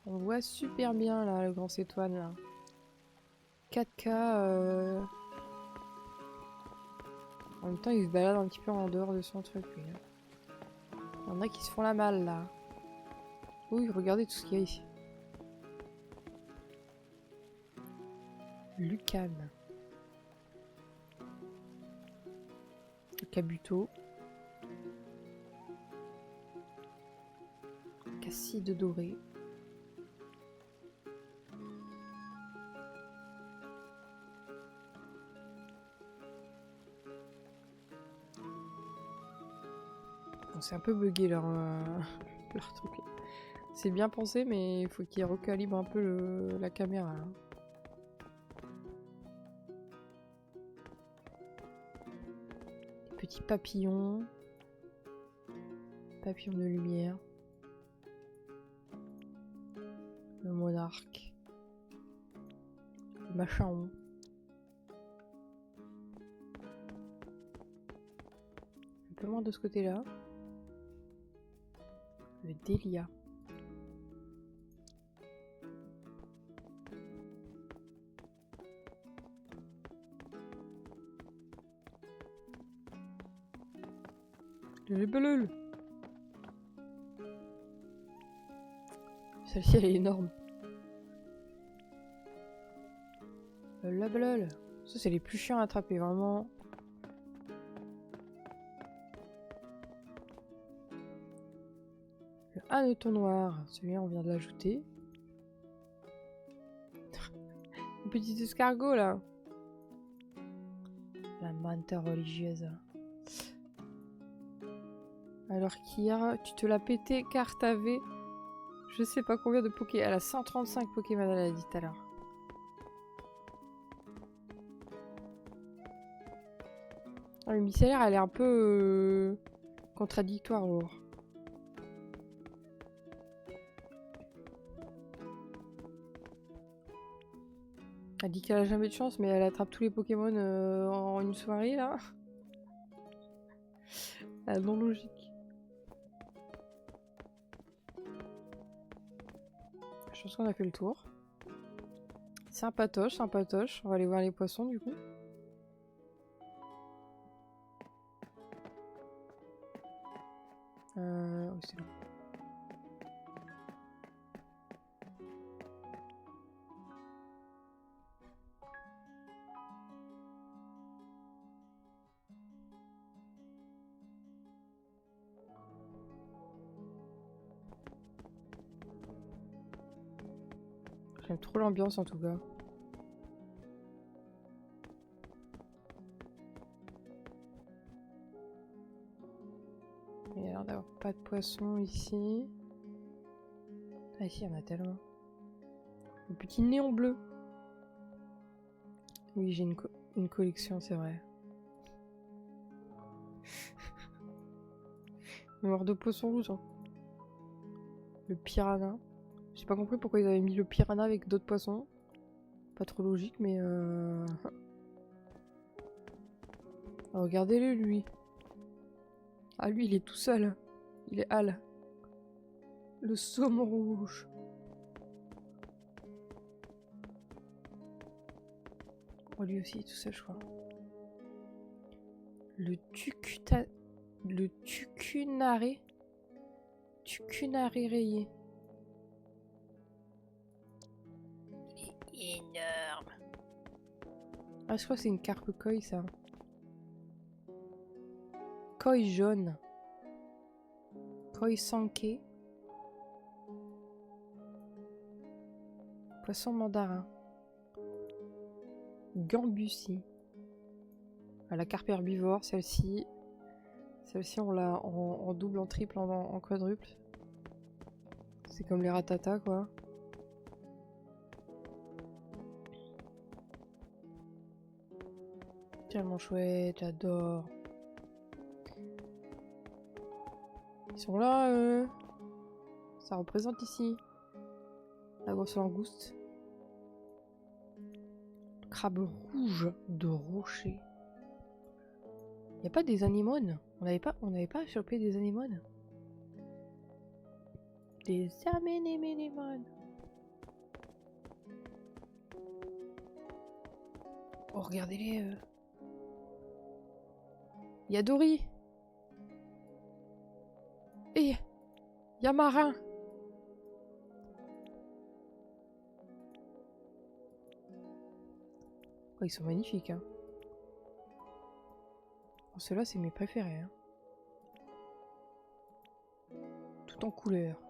On voit super bien là, le grand cétoine là. 4K. En même temps, il se balade un petit peu en dehors de son truc. Lui. Il y en a qui se font la malle là. Oui, regardez tout ce qu'il y a ici. Lucane. Le cabuto. Casside doré. C'est un peu bugué leur truc. C'est bien pensé, mais il faut qu'ils recalibrent un peu la caméra. Hein. Des petits papillons. Papillons de lumière. Le monarque. Le machaon. Un peu moins de ce côté-là. Le délia. Le libellule. Celle-ci elle est énorme. Le labellule. Ça c'est les plus chiants à attraper vraiment. Le hanneton noir. Celui-là on vient de l'ajouter. Un petit escargot là. La manta religieuse. Alors Kia, tu te l'as pété car t'avais je sais pas combien de Pokémon. Elle a 135 Pokémon, elle a dit tout à l'heure. Ah, le micellaire, elle est un peu contradictoire, Aurore. Elle dit qu'elle a jamais de chance, mais elle attrape tous les Pokémon en une soirée, là. Non logique. Je pense qu'on a fait le tour. Sympatoche, sympatoche. On va aller voir les poissons, du coup. Oui, c'est là. J'aime trop l'ambiance en tout cas. Il y a l'air d'avoir pas de poisson ici. Ah ici, il y en a tellement. Le petit néon bleu. Oui, j'ai une collection, c'est vrai. Mémoire de poisson rouge. Hein. Le piranha. J'ai pas compris pourquoi ils avaient mis le piranha avec d'autres poissons. Pas trop logique, mais Ah, regardez-le, lui. Ah, lui, il est tout seul. Il est Hal. Le saumon rouge. Oh, lui aussi, il est tout seul, je crois. Le tucunaré. Tucunaré rayé. Il est énorme. Ah, je crois que c'est une carpe koi, ça. Koi jaune. Koi sanke. Poisson mandarin. Gambusi. Ah, la carpe herbivore, celle-ci. Celle-ci, on l'a en double, en triple, en quadruple. C'est comme les ratatas, quoi. Tellement chouette, j'adore. Ils sont là, Ça représente ici. La grosse langouste. Crabe rouge de rocher. Y a pas des anémones? On n'avait pas chopé des anémones? Des anémones. Oh, regardez-les. Y a Dory. Et y a Marin. Oh, ils sont magnifiques, hein. Oh, ceux-là, c'est mes préférés, hein. Tout en couleur.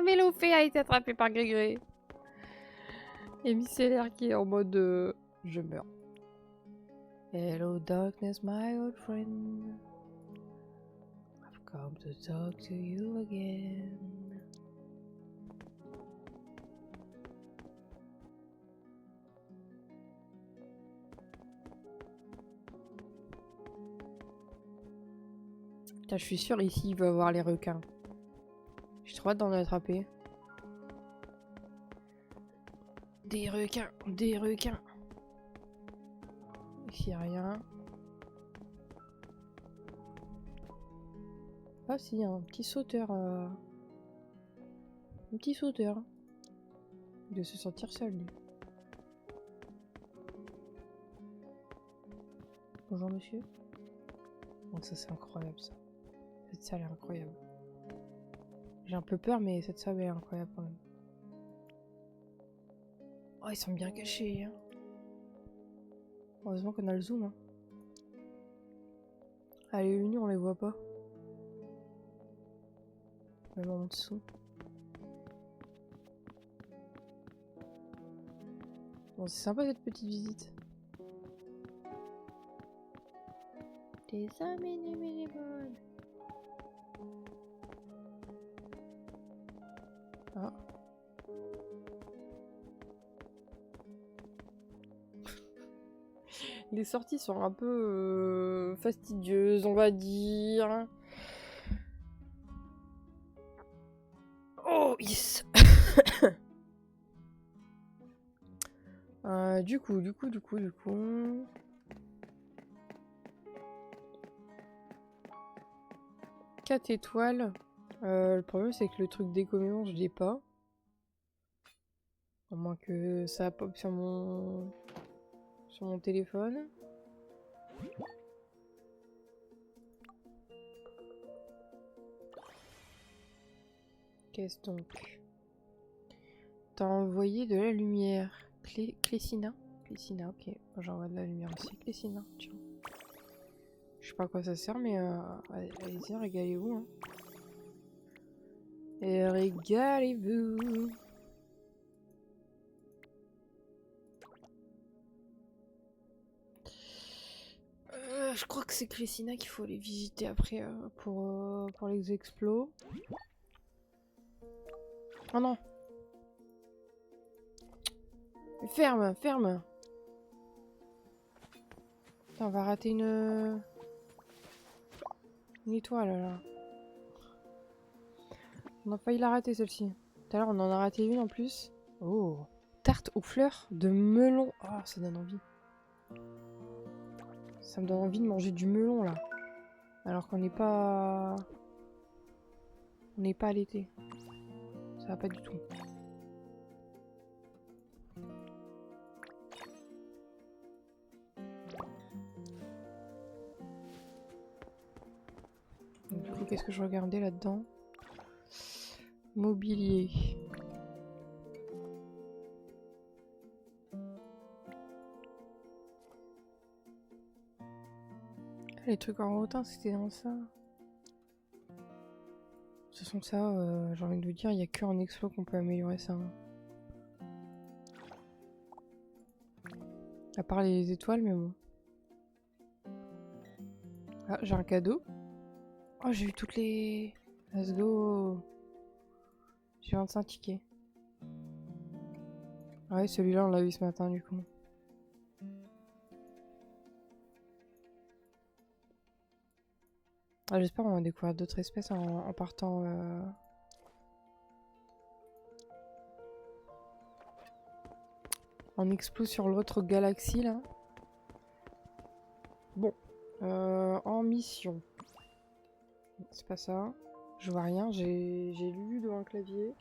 Mélofée a été attrapé par Grégré. Et Micellaire qui est en mode je meurs. Hello darkness, my old friend. I've come to talk to you again. Putain, je suis sûre ici il va avoir les requins. J'ai trop hâte d'en attraper. Des requins, des requins. Ici y'a rien. Ah si, un petit sauteur. Un petit sauteur. Il doit se sentir seul lui. Bonjour monsieur. Bon, ça c'est incroyable ça. Cette salle est incroyable. J'ai un peu peur mais cette salle est incroyable quand même. Oh ils sont bien cachés hein. Heureusement qu'on a le zoom hein. Allez les on les voit pas. Même en dessous. Bon c'est sympa cette petite visite. Des anémones. Ah. Les sorties sont un peu fastidieuses, on va dire. Oh, yes. Du coup. 4 étoiles. Le problème, c'est que le truc d'économie, je l'ai pas. À moins que ça pop sur mon téléphone. Qu'est-ce donc? T'as envoyé de la lumière. Clécina? Clécina, ok. Moi, j'envoie de la lumière aussi. Clécina, tiens. Je sais pas à quoi ça sert, mais allez-y, régalez-vous. Hein. Et régalez-vous. Je crois que c'est Clécina qu'il faut aller visiter après pour les explos. Oh non! Ferme! Putain, on va rater une étoile là. On a failli la rater celle-ci. Tout à l'heure on en a raté une en plus. Oh! Tarte aux fleurs de melon. Oh, ça donne envie. Ça me donne envie de manger du melon là. Alors qu'on n'est pas... On n'est pas à l'été. Ça va pas du tout. Du coup, qu'est-ce que je regardais là-dedans? Mobilier. Les trucs en rotin, c'était dans ça. De toute façon, ça, j'ai envie de vous dire, il n'y a que en explo qu'on peut améliorer ça. Hein. À part les étoiles, mais bon. Ah, j'ai un cadeau. Oh, j'ai eu toutes les... Let's go. J'ai 25 tickets. Ah ouais, celui-là, on l'a eu ce matin, du coup. Ah, j'espère qu'on va découvrir d'autres espèces en partant... En explo sur l'autre galaxie, là. Bon. En mission. C'est pas ça. Je vois rien. J'ai lu devant le clavier.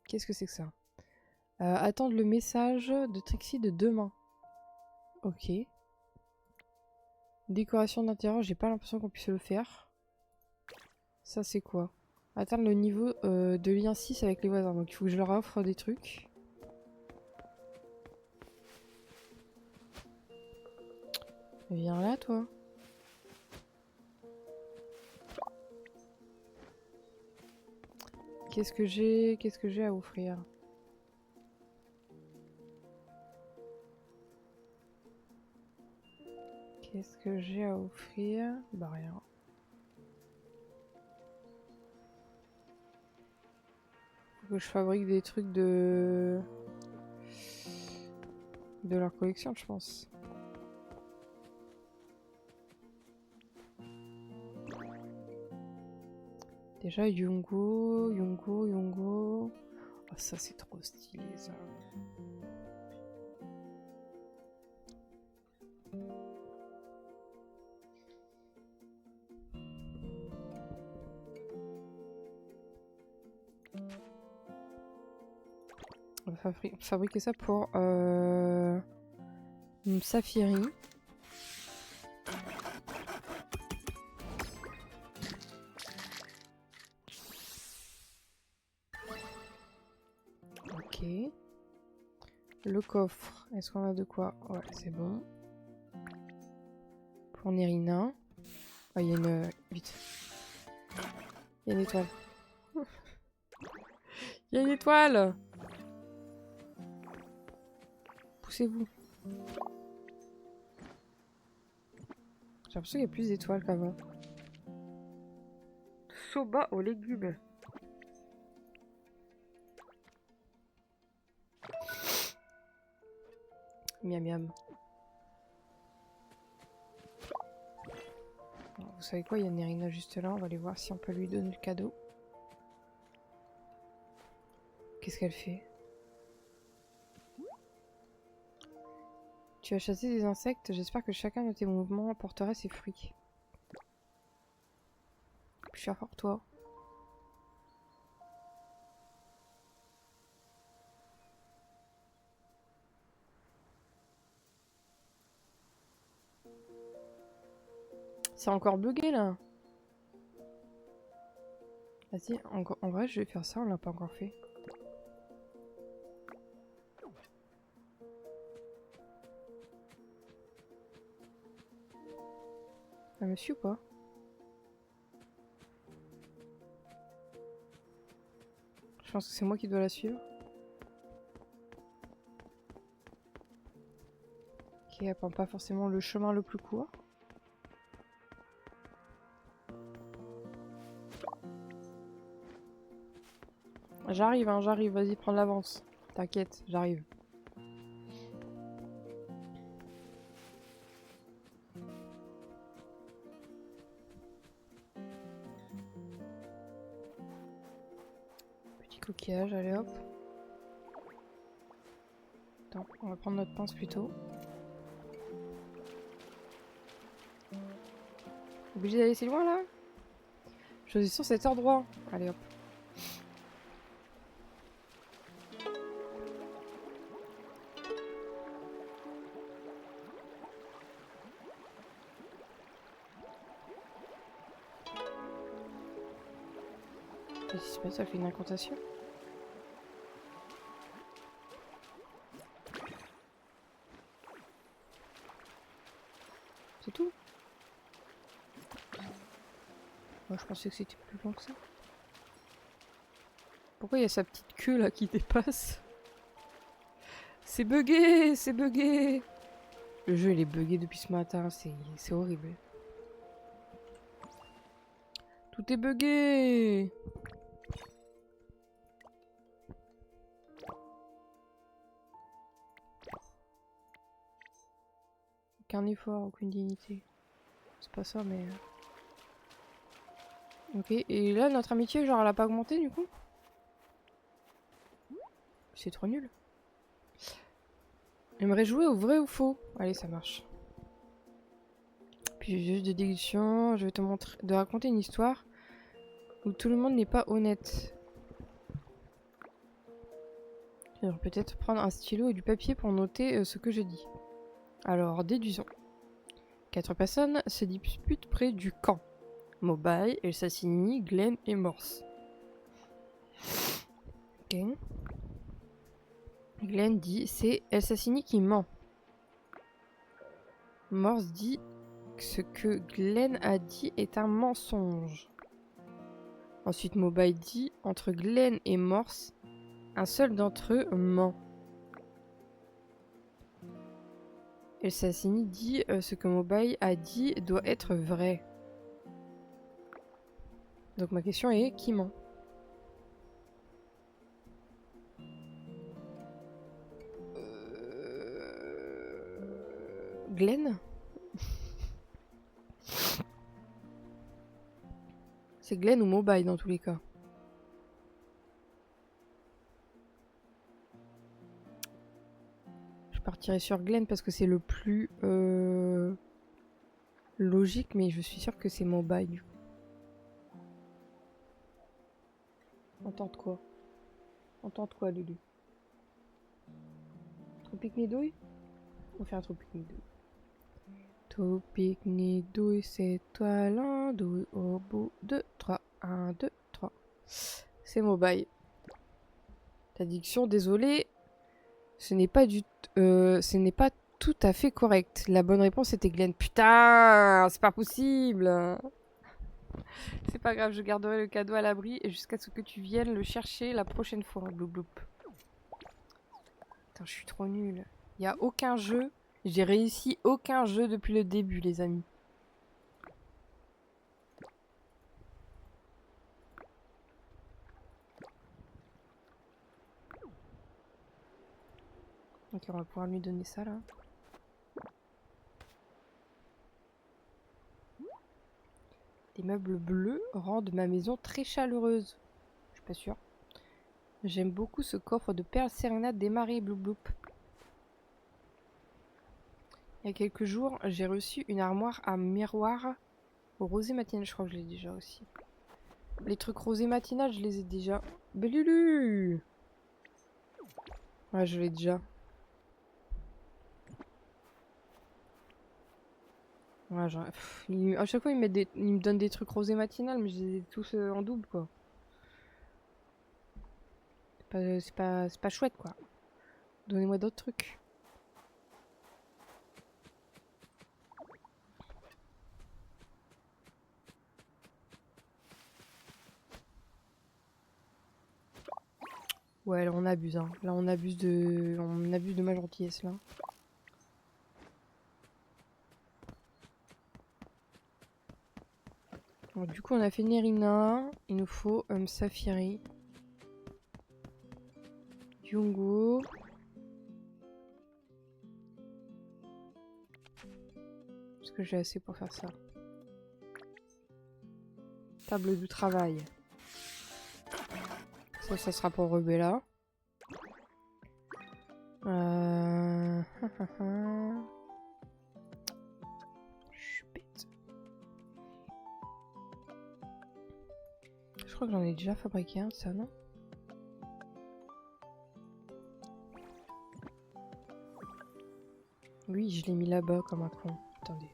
Qu'est-ce que c'est que ça? Attendre le message de Trixie de demain. Ok. Décoration d'intérieur, j'ai pas l'impression qu'on puisse le faire. Ça, c'est quoi? Atteindre le niveau de lien 6 avec les voisins. Donc, il faut que je leur offre des trucs. Viens là, toi. Qu'est-ce que j'ai à offrir? Qu'est-ce que j'ai à offrir? Bah rien. Faut que je fabrique des trucs de leur collection, je pense. Déjà Yungo. Oh, ça c'est trop stylé ça. On va fabriquer ça pour une Saphiri. Ok. Le coffre, est-ce qu'on a de quoi? Ouais, c'est bon. Pour Nerina. Oh, il y a une... Vite. Il y a une étoile. Il y a une étoile! Poussez-vous. J'ai l'impression qu'il y a plus d'étoiles qu'avant. Soba aux légumes. Miam miam. Alors, vous savez quoi, il y a Nerina juste là, on va aller voir si on peut lui donner le cadeau. Qu'est-ce qu'elle fait? Tu as chassé des insectes, j'espère que chacun de tes mouvements apportera ses fruits. Je suis fière pour toi. C'est encore bugué là. Vas-y, en vrai, je vais faire ça, on l'a pas encore fait. Elle me suit ou pas? Je pense que c'est moi qui dois la suivre. Ok, elle prend pas forcément le chemin le plus court. J'arrive, hein, j'arrive, vas-y, prends l'avance. T'inquiète, j'arrive. Petit coquillage, allez hop. Attends, on va prendre notre pince plutôt. Obligé d'aller si loin là? Choisis sur cet endroit. Allez hop. Qu'est-ce qui se passe? Ça fait une incantation? C'est tout? Moi je pensais que c'était plus long que ça. Pourquoi il y a sa petite queue là qui dépasse? C'est bugué! C'est bugué! Le jeu il est bugué depuis ce matin, c'est horrible. Tout est bugué! Aucun effort, aucune dignité. C'est pas ça mais... Ok, et là notre amitié genre elle a pas augmenté du coup? C'est trop nul. J'aimerais jouer au vrai ou faux. Allez, ça marche. Puis juste de déduction, je vais te montrer, de raconter une histoire où tout le monde n'est pas honnête. Alors peut-être prendre un stylo et du papier pour noter ce que je dis. Alors, déduisons. 4 personnes se disputent près du camp. Mobile, Elsassini, Glenn et Morse. Ok. Glenn dit c'est Elsassini qui ment. Morse dit que ce que Glenn a dit est un mensonge. Ensuite Mobile dit entre Glenn et Morse, un seul d'entre eux ment. Elsassini dit ce que Mobile a dit doit être vrai. Donc ma question est qui ment? Glenn? C'est Glenn ou Mobile dans tous les cas. Je partirai sur Glenn parce que c'est le plus logique, mais je suis sûre que c'est Mobile du coup. On tente quoi? On tente quoi, Lulu? Tropique Nidouille? On fait un Tropique Nidouille. Tropique Nidouille, c'est toi l'andouille au bout de 3. 1, 2, 3. C'est Mobile. Ta diction, désolé, ce n'est pas tout à fait correct. La bonne réponse était Glenn. Putain, c'est pas possible. C'est pas grave, je garderai le cadeau à l'abri jusqu'à ce que tu viennes le chercher la prochaine fois. Bloup bloup. Putain, je suis trop nulle. Il y a aucun jeu. J'ai réussi aucun jeu depuis le début, les amis. Ok, on va pouvoir lui donner ça là. Les meubles bleus rendent ma maison très chaleureuse. Je suis pas sûre. J'aime beaucoup ce coffre de perles sérénades des marées Bloup Bloup. Il y a quelques jours, j'ai reçu une armoire à miroir au rosé matinal. Je crois que je l'ai déjà aussi. Les trucs rosé matinal, je les ai déjà. Belulu! Ouais, je l'ai déjà. Ouais, genre, à chaque fois, ils me donnent des trucs rosé matinal, mais je les ai tous en double, quoi. C'est pas chouette, quoi. Donnez-moi d'autres trucs. Ouais, là, on abuse, hein. Là, on abuse de ma gentillesse, là. Bon, du coup, on a fait Nerina. Il nous faut Safiri. Yungo. Est-ce que j'ai assez pour faire ça? Table du travail. Ça sera pour Rebella. Je suis bête. Je crois que j'en ai déjà fabriqué un, ça, non? Oui, je l'ai mis là-bas comme un con. Attendez.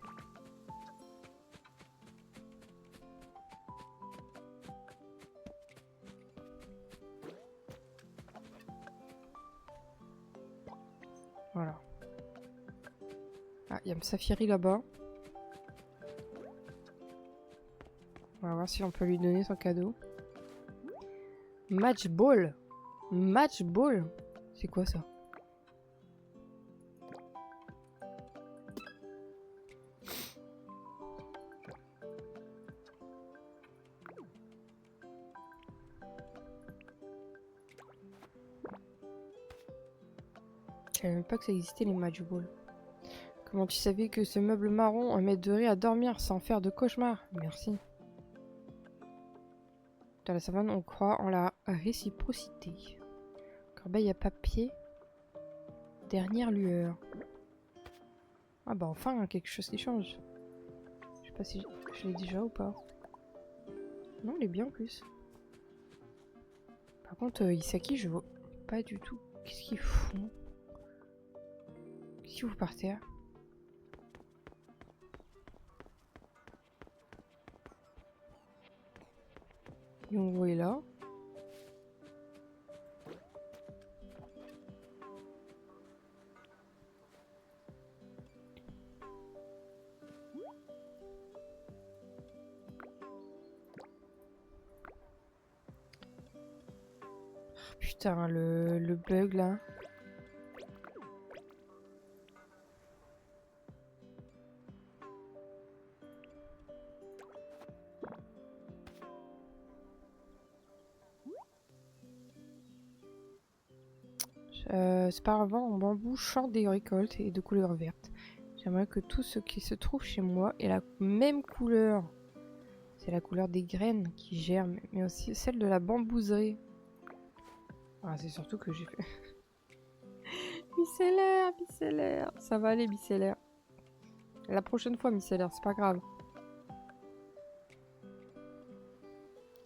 Voilà. Ah, il y a Msafiri là-bas. On va voir si on peut lui donner son cadeau. Match ball. Match ball. C'est quoi ça? Je savais même pas que ça existait les match balls. Comment tu savais que ce meuble marron m'aiderait à dormir sans faire de cauchemar? Merci. Dans la savane, on croit en la réciprocité. Corbeille à papier. Dernière lueur. Ah bah enfin, quelque chose qui change. Je sais pas si je l'ai déjà ou pas. Non, il est bien en plus. Par contre, Isaki, je vois pas du tout. Qu'est-ce qu'ils font? Qu'est-ce qu'ils font par terre? Yongo est là. Oh, putain, le bug là. C'est par un vent en bambou chante des récoltes et de couleur verte. J'aimerais que tout ce qui se trouve chez moi ait la même couleur. C'est la couleur des graines qui germent, mais aussi celle de la bambouserie. Ah, c'est surtout que j'ai fait... Micellaire, micellaire. Ça va aller, micellaire. La prochaine fois, micellaire, c'est pas grave.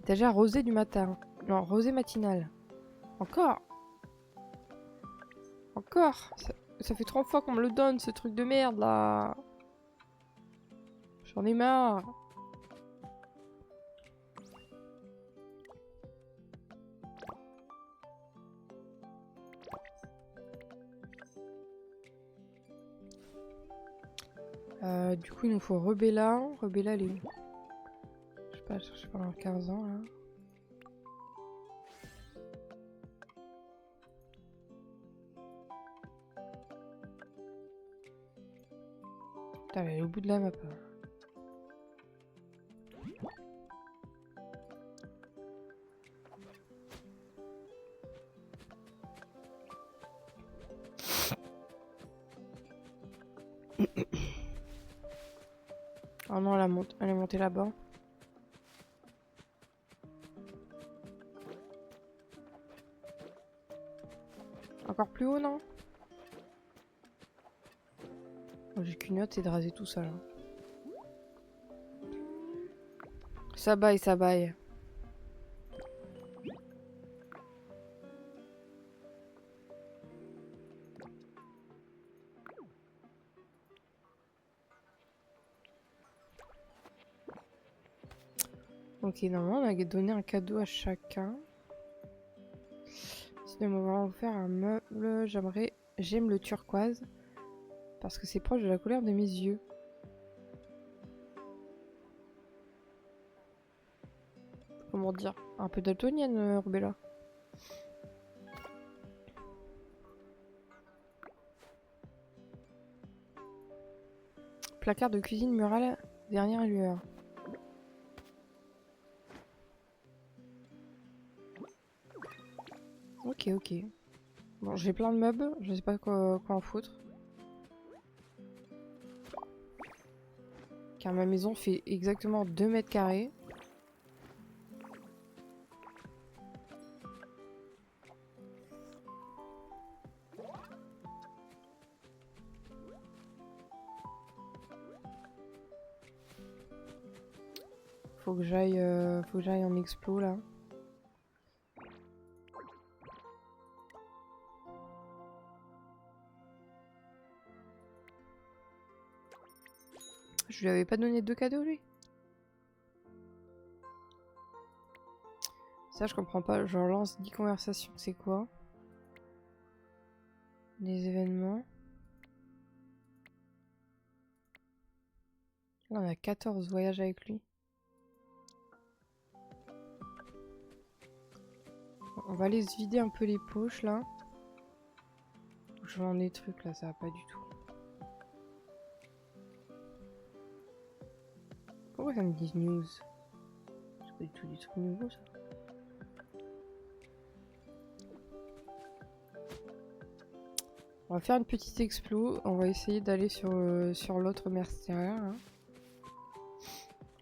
Étagère rosée du matin. Non, rosée matinale. Encore. Encore. Ça fait 3 fois qu'on me le donne, ce truc de merde, là. J'en ai marre. Du coup, il nous faut Rebella. Rebella, elle est où? Je sais pas, chercher pendant 15 ans, là. Putain, elle est au bout de la map. Oh non, elle est montée là-bas. Encore plus haut, non? Oh, j'ai qu'une hâte, c'est de raser tout ça là. Ça baille, ça baille. Ok, normalement on a donné un cadeau à chacun. Si nous m'avons offert un meuble, j'aime le turquoise parce que c'est proche de la couleur de mes yeux. Comment dire? Un peu daltonienne, Rubella. Placard de cuisine murale, dernière lueur. Ok, ok. Bon, j'ai plein de meubles, je sais pas quoi en foutre. Car ma maison fait exactement 2 mètres carrés. Faut que j'aille en explo là. Je lui avais pas donné 2 cadeaux lui. Ça je comprends pas, je relance 10 conversations, c'est quoi? Des événements. Là on a 14 voyages avec lui. On va aller se vider un peu les poches là. Je vends des trucs là, ça va pas du tout. Pourquoi ça me dit news? C'est pas du tout des trucs nouveaux ça. On va faire une petite explo. On va essayer d'aller sur l'autre mercenaire. Hein.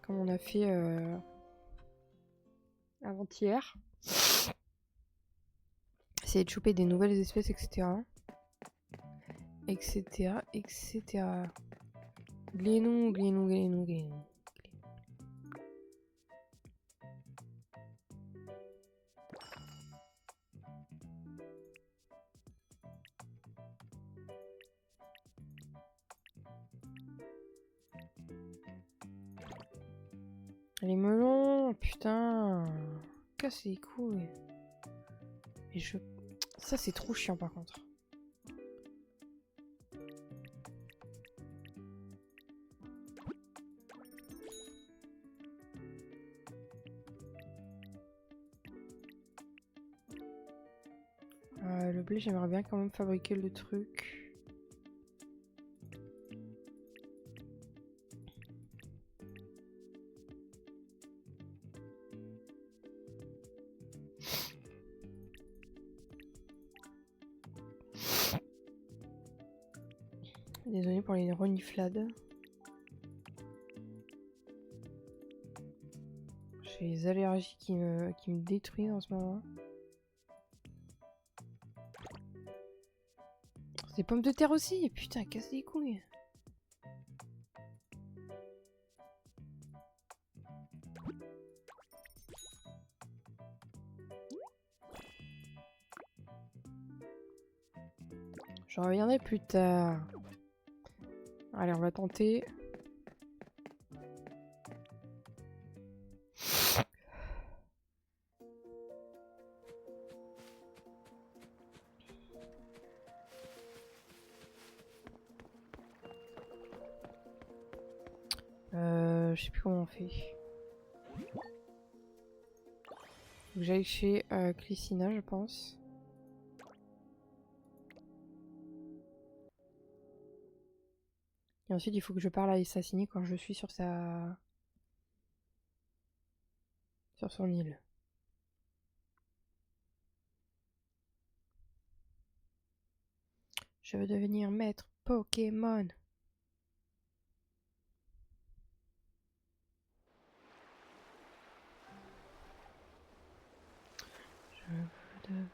Comme on a fait avant-hier. Essayer de choper des nouvelles espèces, etc. Etc. Etc. Glénou, glénou, glénou, glénou. Les melons, putain. Casse les couilles. Et je... Ça c'est trop chiant par contre. Le blé, j'aimerais bien quand même fabriquer le truc. Désolée pour les reniflades. J'ai les allergies qui me détruisent en ce moment. Des pommes de terre aussi. Putain, casse les couilles. Je reviendrai plus tard. Allez, on va tenter. Je sais plus comment on fait. Faut que j'aille chez Clicina, je pense. Et ensuite, il faut que je parle à Assassini quand je suis sur sa... sur son île. Je veux devenir maître Pokémon.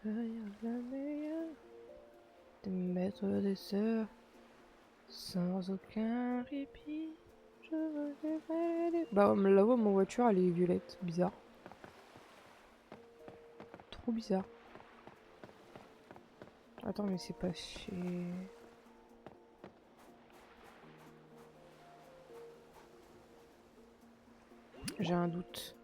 la meilleure des maîtres des sœurs, sans aucun répit. Je relèverai les... Bah là-haut, ma voiture, elle est violette. Bizarre. Trop bizarre. Attends, mais c'est pas chez... J'ai un doute.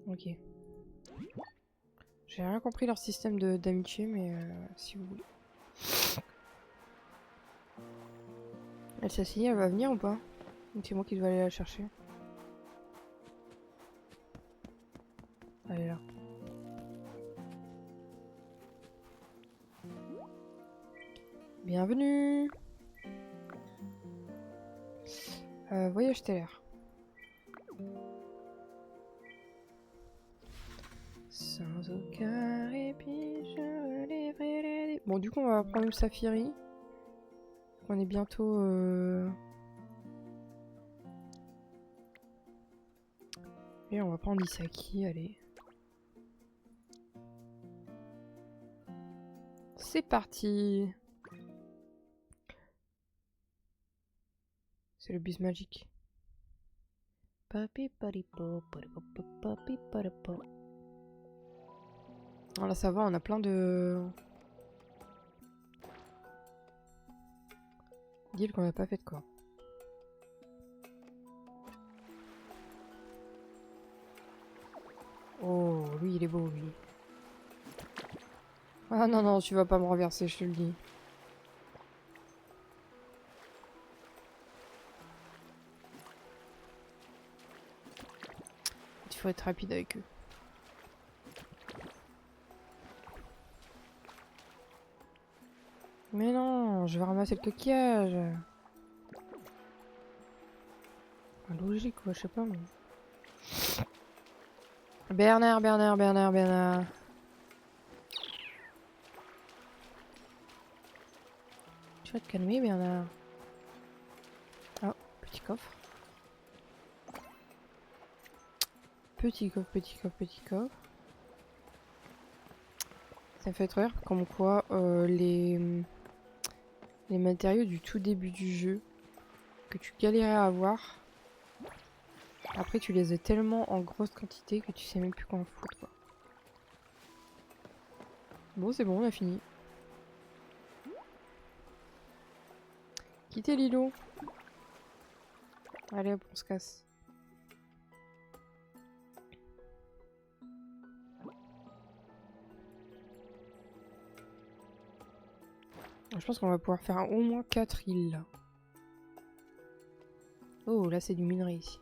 Ok. J'ai rien compris leur système d'amitié, mais si vous voulez. Elle s'assied, elle va venir ou pas? Ou c'est moi qui dois aller la chercher? Elle est là. Bienvenue. Voyage stellaire. Sans aucun répit, je relèverai les... Bon, du coup, on va prendre une Safiri. On est bientôt... Et on va prendre Isaki, allez. C'est parti. C'est le bus magique. Papi paripo, papi paripo. Ah, là ça va, on a plein de... deals qu'on n'a pas fait quoi. Oh, lui il est beau lui. Ah non non, tu vas pas me renverser, je te le dis. Il faut être rapide avec eux. Mais non, je vais ramasser le coquillage. Logique quoi, je sais pas. Mais... Bernard. Tu vas te calmer, Bernard. Oh, petit coffre. Petit coffre. Ça me fait trop rire comme quoi les matériaux du tout début du jeu que tu galérais à avoir, après tu les as tellement en grosse quantité que tu sais même plus quoi en foutre quoi. Bon c'est bon, on a fini. Quittez l'îlot. Allez hop, on se casse. Je pense qu'on va pouvoir faire au moins 4 îles là. Oh là c'est du minerai ici.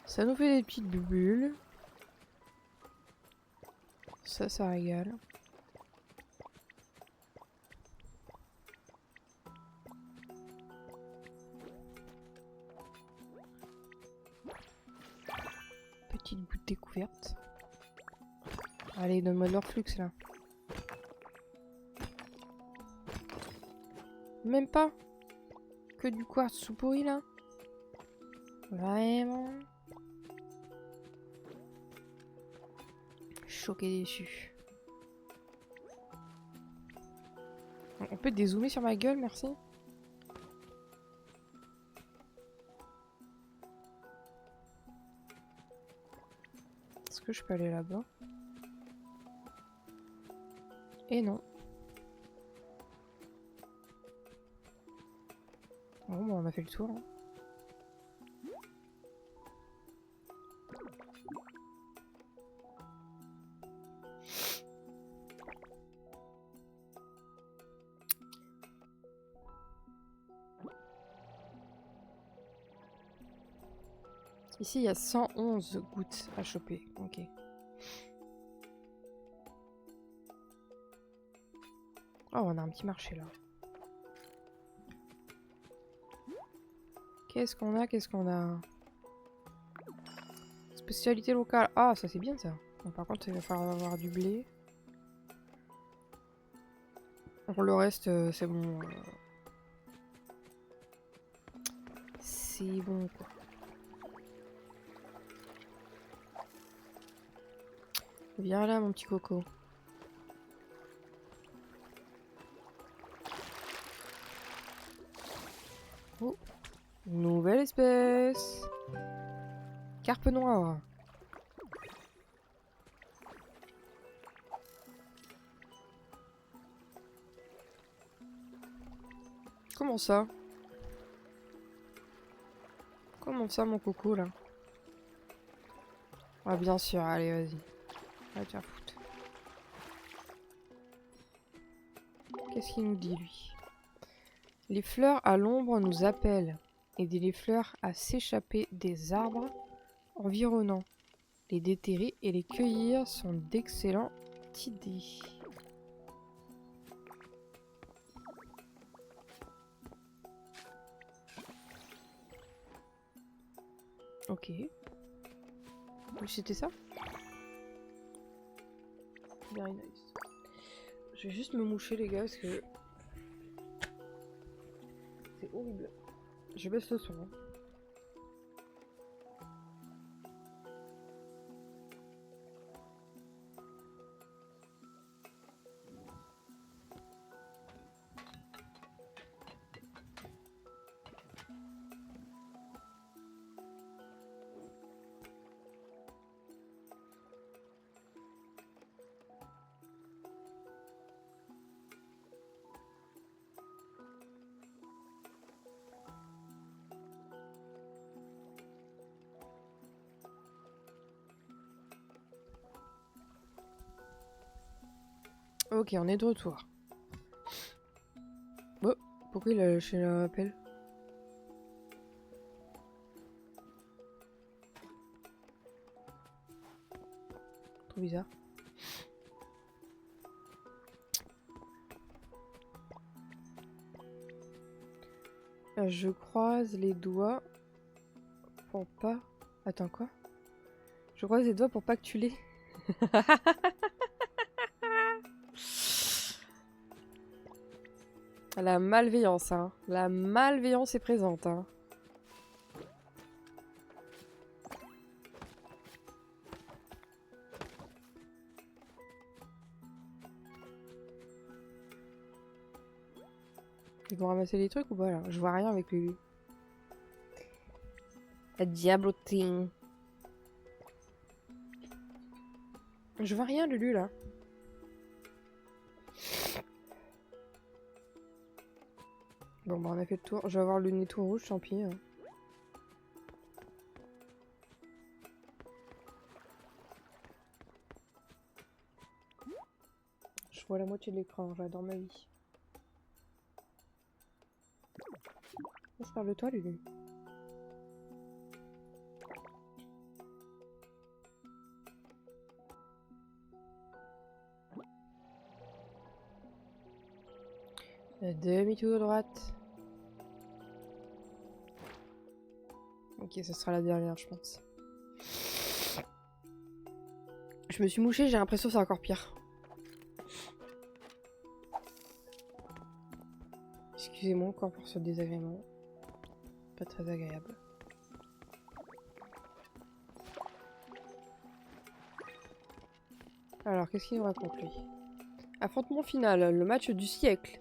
Ça nous fait des petites bulles. Ça régale. Petite goutte découverte. Allez, donne-moi de leur flux là. Même pas. Que du quartz sous pourri là. Vraiment. Choqué déçu. On peut dézoomer sur ma gueule, merci. Est-ce que je peux aller là-bas? Et non. Bon, bah on a fait le tour. Hein. Ici, il y a 111 gouttes à choper. Ok. Oh, on a un petit marché là. Qu'est-ce qu'on a? Qu'est-ce qu'on a? Spécialité locale. Ah, ça c'est bien ça. Bon, par contre, il va falloir avoir du blé. Pour le reste, c'est bon. C'est bon quoi. Viens là, mon petit coco. Oh, nouvelle espèce. Carpe noire. Comment ça? Comment ça, mon coco, là? Ah, bien sûr, allez, vas-y. Va te faire foutre. Qu'est-ce qu'il nous dit, lui? Les fleurs à l'ombre nous appellent. Aider les fleurs à s'échapper des arbres environnants. Les déterrer et les cueillir sont d'excellentes idées. Ok. Oui, c'était ça? Very nice. Je vais juste me moucher les gars parce que c'est horrible. Je baisse le son. Hein. Ok, on est de retour. Oh, pourquoi il a lâché l'appel? Trop bizarre. Je croise les doigts pour pas... Attends, quoi? Je croise les doigts pour pas que tu l'aies. La malveillance, hein. La malveillance est présente, hein. Ils vont ramasser les trucs ou pas, là? Je vois rien avec lui. La diablotine. Je vois rien, Lulu, là. Bon, bah, on a fait le tour. Je vais avoir le nez tout rouge, tant pis. Hein. Je vois la moitié de l'écran, j'adore ma vie. Je parle de toi, Lulu. Demi-tour de droite. Ok, ce sera la dernière, je pense. Je me suis mouchée, j'ai l'impression que c'est encore pire. Excusez-moi encore pour ce désagrément. Pas très agréable. Alors, qu'est-ce qu'il nous raconte, lui? Affrontement final, le match du siècle.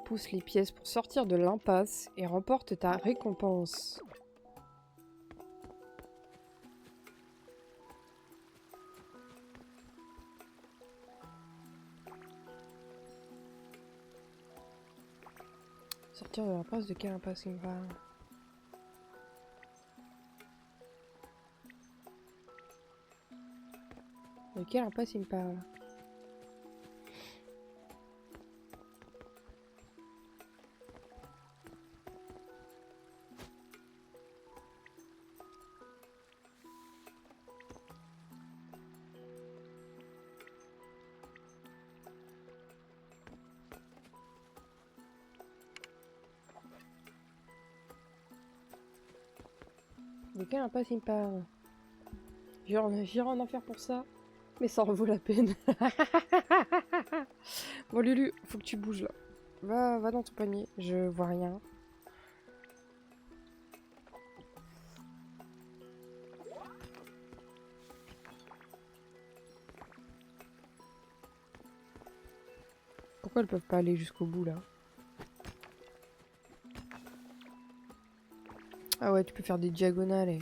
Pousse les pièces pour sortir de l'impasse et remporte ta récompense. Sortir de l'impasse, de quelle impasse il me parle? De quelle impasse il me parle? quel impasse il me parle? J'irai en enfer pour ça. Mais ça en vaut la peine. Bon, Lulu, faut que tu bouges là. Va dans ton panier. Je vois rien. Pourquoi elles peuvent pas aller jusqu'au bout là? Ah ouais, tu peux faire des diagonales.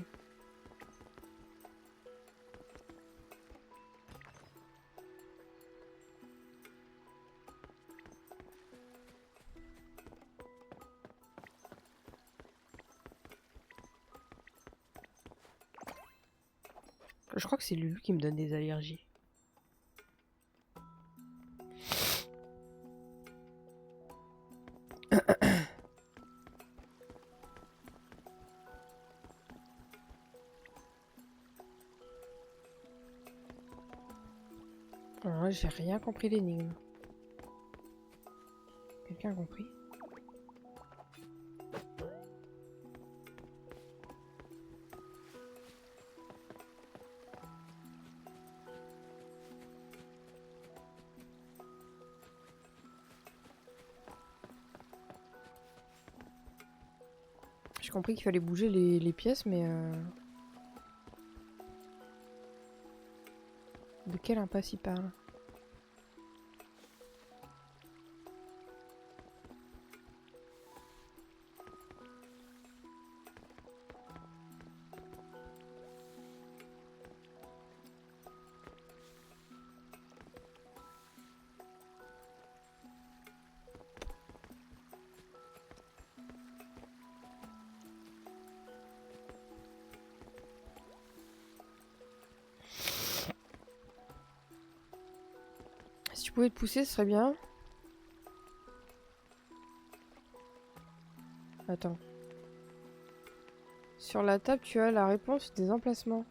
Je crois que c'est Lulu qui me donne des allergies. Alors, j'ai rien compris l'énigme. Quelqu'un a compris? J'ai compris qu'il fallait bouger les pièces, mais de quelle impasse il parle? Si tu pouvais te pousser, ce serait bien. Attends. Sur la table, tu as la réponse des emplacements.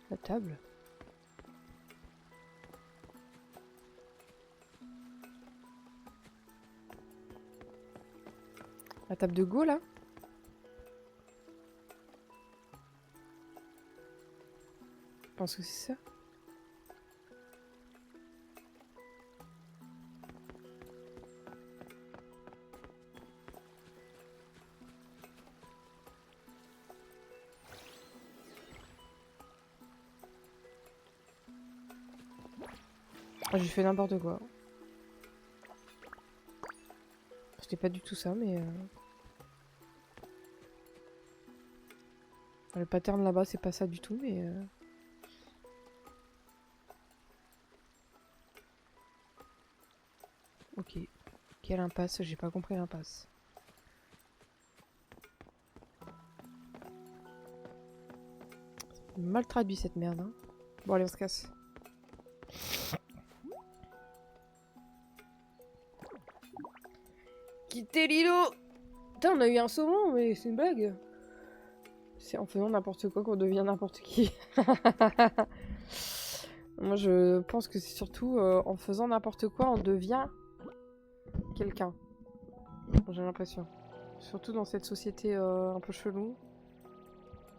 La table? La table de Go, là? Je pense que c'est ça. Ah, j'ai fait n'importe quoi. C'était pas du tout ça, mais... Le pattern là-bas, c'est pas ça du tout, mais... Ok. Quelle impasse? J'ai pas compris l'impasse. Mal traduit cette merde, hein. Bon, allez, on se casse. Quittez l'îlot! Putain, on a eu un saumon, mais c'est une blague. C'est en faisant n'importe quoi qu'on devient n'importe qui. Moi, je pense que c'est surtout en faisant n'importe quoi, on devient quelqu'un. J'ai l'impression. Surtout dans cette société un peu chelou.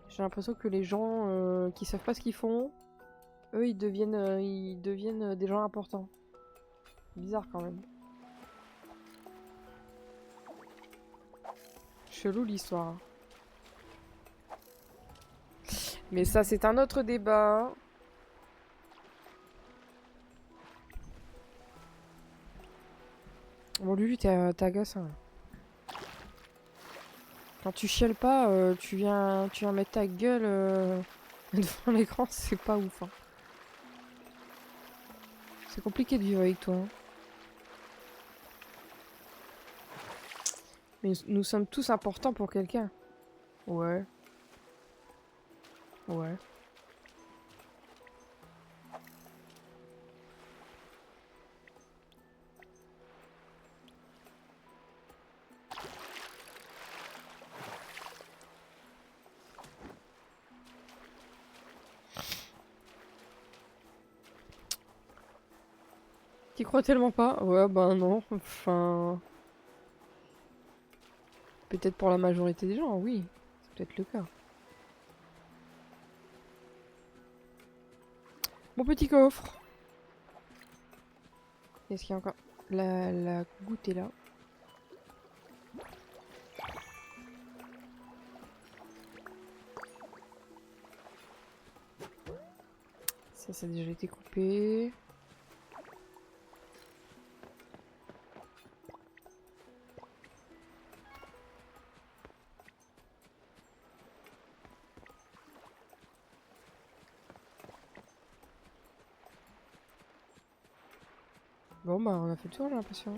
J'ai l'impression que les gens qui savent pas ce qu'ils font, eux, ils deviennent des gens importants. Bizarre quand même. Chelou l'histoire. Mais ça, c'est un autre débat. Bon, Lulu, t'es agaçant. Quand tu chiales pas, tu viens mettre ta gueule devant l'écran, c'est pas ouf. Hein. C'est compliqué de vivre avec toi. Hein. Mais nous sommes tous importants pour quelqu'un. Ouais. Ouais. T'y crois tellement pas? Ouais, bah non. Enfin... Peut-être pour la majorité des gens, oui. C'est peut-être le cas. Mon petit coffre. Est-ce qu'il y a encore... La goutte est là. Ça a déjà été coupé. Bon bah on a fait le tour, j'ai l'impression.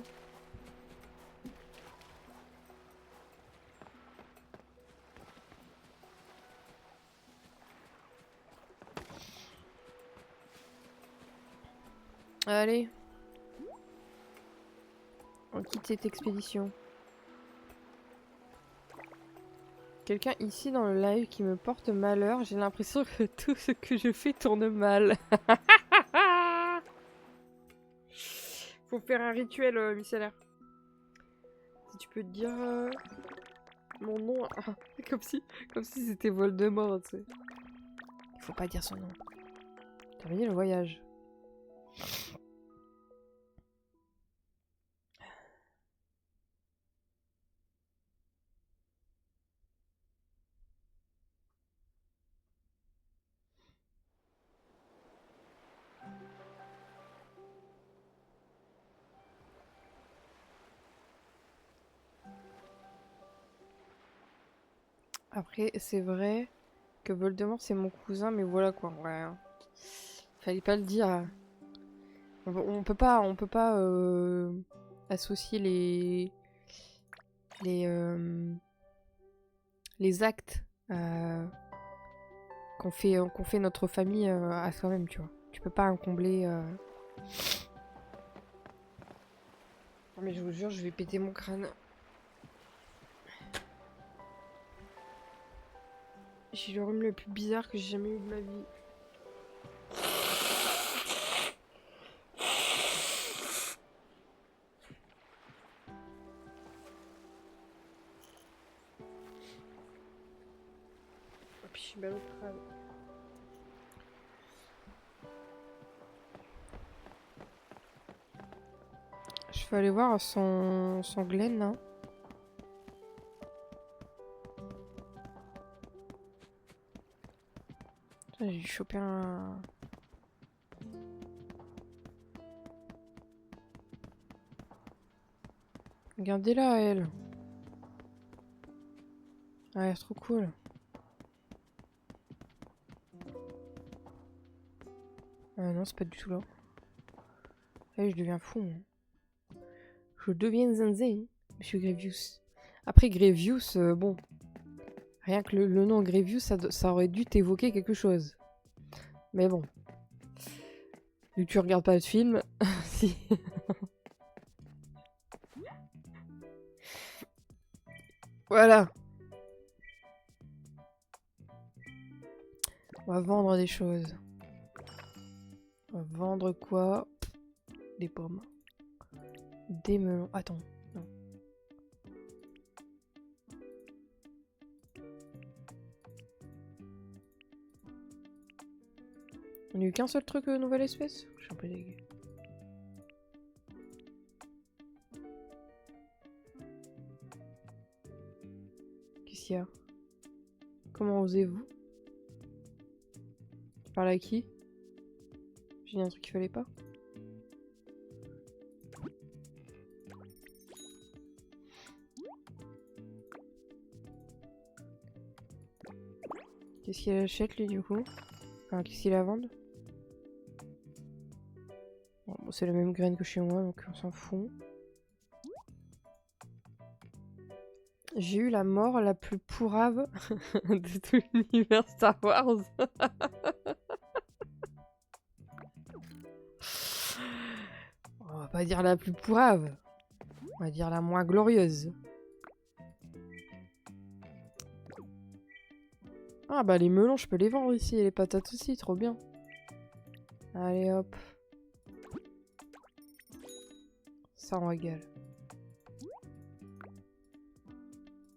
Allez. On quitte cette expédition. Quelqu'un ici dans le live qui me porte malheur, j'ai l'impression que tout ce que je fais tourne mal. Faut faire un rituel micellaire. Si tu peux te dire mon nom, comme si c'était Voldemort, tu sais. Il faut pas dire son nom. Terminer le voyage. Après, c'est vrai que Voldemort c'est mon cousin, mais voilà quoi. Ouais. Fallait pas le dire. On peut pas associer les actes qu'on fait notre famille à soi-même, tu vois. Tu peux pas combler. Non mais je vous jure, je vais péter mon crâne. J'ai le rhume le plus bizarre que j'ai jamais eu de ma vie. Et puis je suis mal au crâne. Je vais aller voir son Glen là. J'ai dû choper un... Regardez-la, elle. Ah, elle est trop cool. Ah non, c'est pas du tout là. Allez, je deviens fou. Je deviens zinzin, monsieur Grevious. Après, Grevious, bon. Rien que le nom Grevious, ça aurait dû t'évoquer quelque chose. Mais bon. Vu que tu regardes pas de film, si. Voilà. On va vendre des choses. On va vendre quoi? Des pommes. Des melons. Attends. Non. On a eu qu'un seul truc nouvelle espèce? Je suis un peu dégueu. Qu'est-ce qu'il y a? Comment osez-vous? Tu parles à qui? J'ai dit un truc qu'il fallait pas? Qu'est-ce qu'il achète lui du coup? Enfin, qu'est-ce qu'il a à vendre? Bon, c'est la même graine que chez moi donc on s'en fout. J'ai eu la mort la plus pourrave de tout l'univers Star Wars. On va pas dire la plus pourrave. On va dire la moins glorieuse. Ah bah les melons, je peux les vendre ici. Et les patates aussi, trop bien. Allez hop. Ça on régale.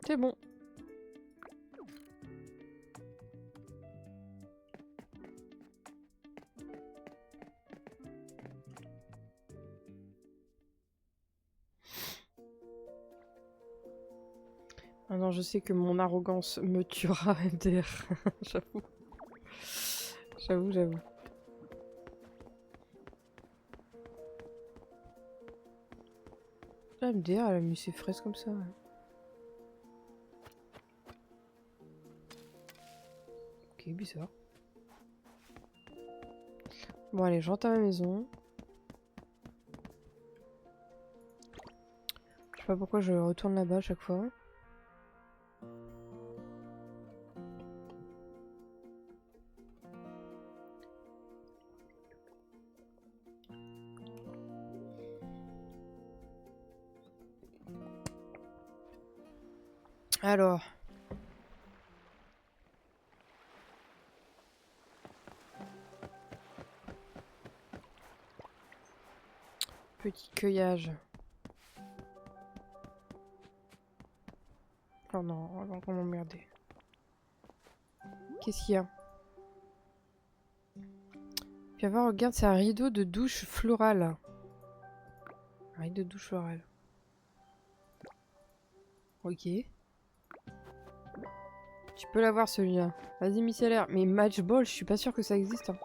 C'est bon. Ah non, je sais que mon arrogance me tuera MDR. J'avoue. J'avoue. Ah, MDR, elle a mis ses fraises comme ça. Ouais. Ok, bizarre. Bon, allez, je rentre à ma maison. Je sais pas pourquoi je retourne là-bas à chaque fois. Alors. Petit cueillage. Oh non, on va encore m'emmerder. Qu'est-ce qu'il y a? Viens voir, regarde, c'est un rideau de douche floral. Un rideau de douche floral. Ok. Tu peux l'avoir celui-là. Vas-y, micellaire. Mais match ball, je suis pas sûre que ça existe. Hein.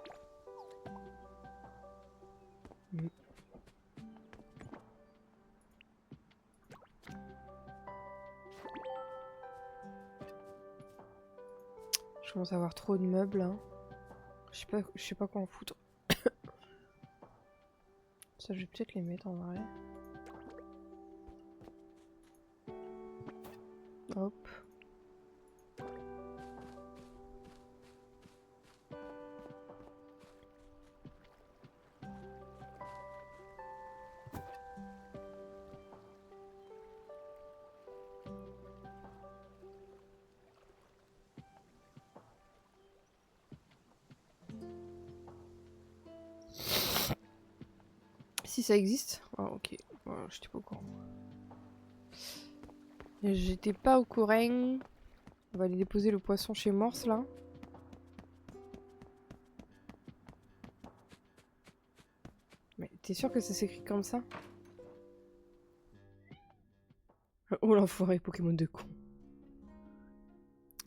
Je commence à avoir trop de meubles. Hein. Je sais pas quoi en foutre. Ça, je vais peut-être les mettre en vrai. Hop. Si ça existe. Oh, ok. Voilà, j'étais pas au courant. J'étais pas au courant. On va aller déposer le poisson chez Morse là. Mais t'es sûr que ça s'écrit comme ça? Oh l'enfoiré, Pokémon de con.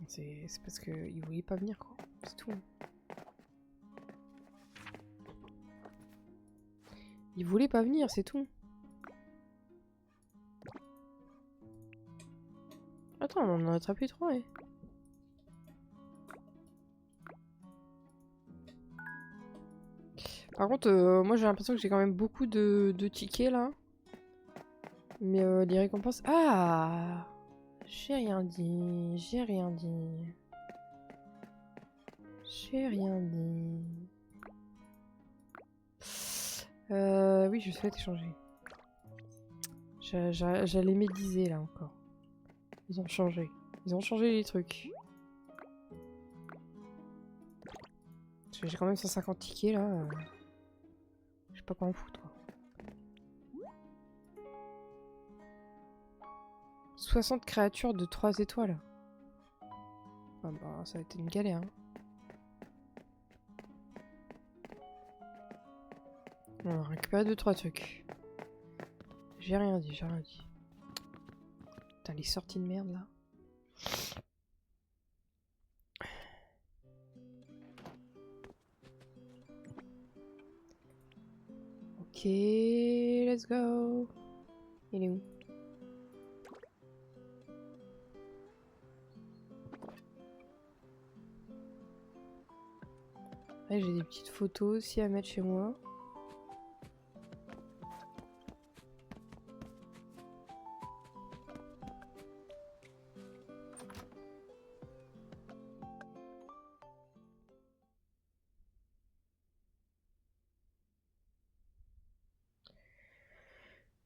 C'est parce qu'il voulait pas venir quoi. C'est tout. Il voulait pas venir, c'est tout. Attends, on en a attrapé 3, ouais. Par contre, moi j'ai l'impression que j'ai quand même beaucoup de tickets là. Mais les récompenses... Ah! J'ai rien dit. J'ai rien dit. J'ai rien dit. Oui, je souhaite échanger. J'allais médiser là encore. Ils ont changé. Ils ont changé les trucs. J'ai quand même 150 tickets là. Je sais pas quoi en foutre. 60 créatures de 3 étoiles. Ah bah ça a été une galère. Hein. On va récupérer 2-3 trucs. J'ai rien dit, j'ai rien dit. Putain, les sorties de merde là. Ok, let's go. Il est où? Ouais, j'ai des petites photos aussi à mettre chez moi.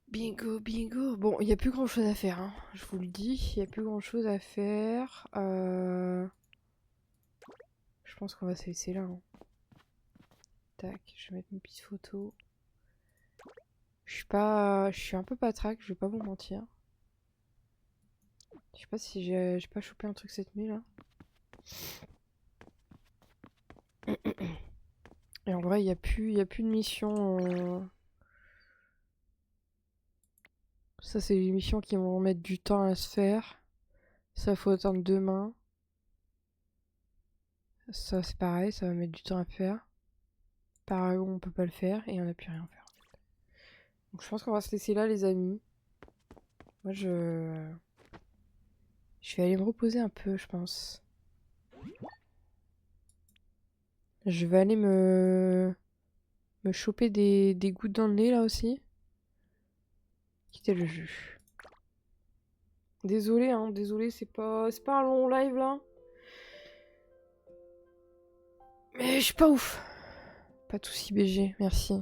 Bingo, bingo. Bon, il n'y a plus grand chose à faire, hein. Je vous le dis, il n'y a plus grand chose à faire. Je pense qu'on va se laisser là. Hein. Tac, je vais mettre une petite photo. Je suis un peu patraque, je vais pas vous mentir. Je sais pas si j'ai pas chopé un truc cette nuit là. Et en vrai, il y a plus de mission. Ça, c'est les missions qui vont mettre du temps à se faire. Ça, faut attendre demain. Ça, c'est pareil, ça va mettre du temps à faire. Pareil, on peut pas le faire et on n'a plus rien à faire. Donc je pense qu'on va se laisser là, les amis. Moi, je vais aller me reposer un peu, je pense. Je vais aller me choper des gouttes dans le nez, là, aussi. Quitter le jus. Désolé, hein, désolé, c'est pas un long live, là. Mais je suis pas ouf. Pas de soucis, BG, merci.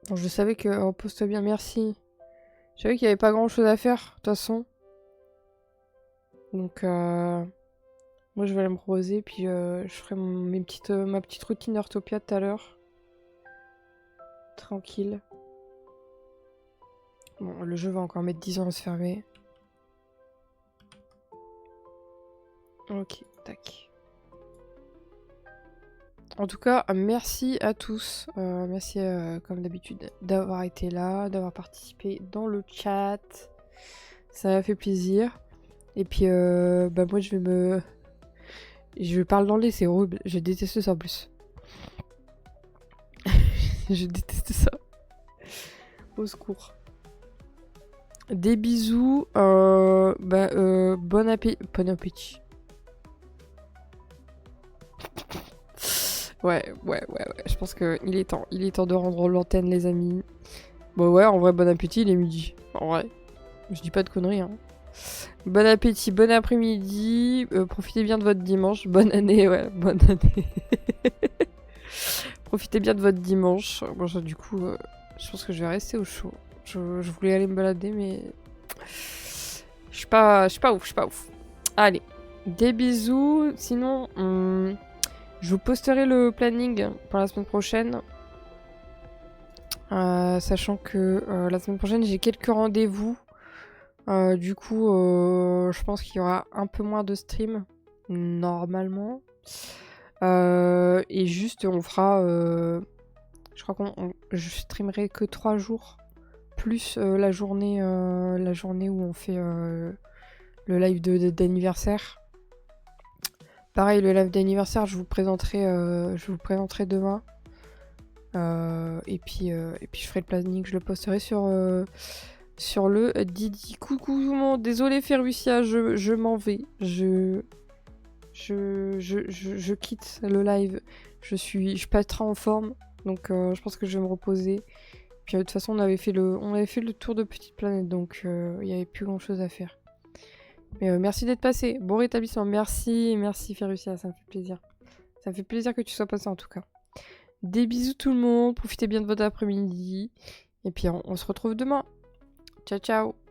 Bon, je savais que... Oh, pose-toi bien, merci. Je savais qu'il y avait pas grand-chose à faire, de toute façon. Donc, moi, je vais aller me reposer, puis je ferai ma petite routine d'Orthopia tout à l'heure. Tranquille. Bon, le jeu va encore mettre 10 ans à se fermer. Ok, tac. En tout cas, merci à tous. Merci, comme d'habitude, d'avoir été là, d'avoir participé dans le chat. Ça m'a fait plaisir. Et puis, bah moi, je parle dans les, c'est horrible. Je déteste ça en plus. Je déteste ça. Au secours. Des bisous. Bon appétit. Bon appétit. Ouais. Je pense qu'il est temps. Il est temps de rendre l'antenne, les amis. Bon, ouais, en vrai, bon appétit, il est midi. En vrai. Je dis pas de conneries, hein. Bon appétit, bon après-midi. Profitez bien de votre dimanche. Bonne année, ouais, bonne année. Profitez bien de votre dimanche. Bon, du coup, je pense que je vais rester au chaud. Je voulais aller me balader, mais... Je suis pas ouf. Allez, des bisous. Sinon, je vous posterai le planning pour la semaine prochaine. Sachant que la semaine prochaine, j'ai quelques rendez-vous. Du coup, je pense qu'il y aura un peu moins de stream, normalement. Et juste, on fera... je crois je streamerai que 3 jours. Plus la journée où on fait le live d'anniversaire. Pareil, le live d'anniversaire, je vous présenterai demain. Et puis je ferai le planning, je le posterai sur le Didi. Coucou tout le monde, désolé Ferrucia, je m'en vais. Je quitte le live. Je suis pas très en forme, donc je pense que je vais me reposer. Puis de toute façon, on avait fait le tour de Petite Planète, donc il n'y avait plus grand chose à faire. Mais merci d'être passé. Bon rétablissement. Merci Ferrucia, ça me fait plaisir. Ça me fait plaisir que tu sois passé en tout cas. Des bisous tout le monde. Profitez bien de votre après-midi. Et puis on se retrouve demain. Ciao, ciao.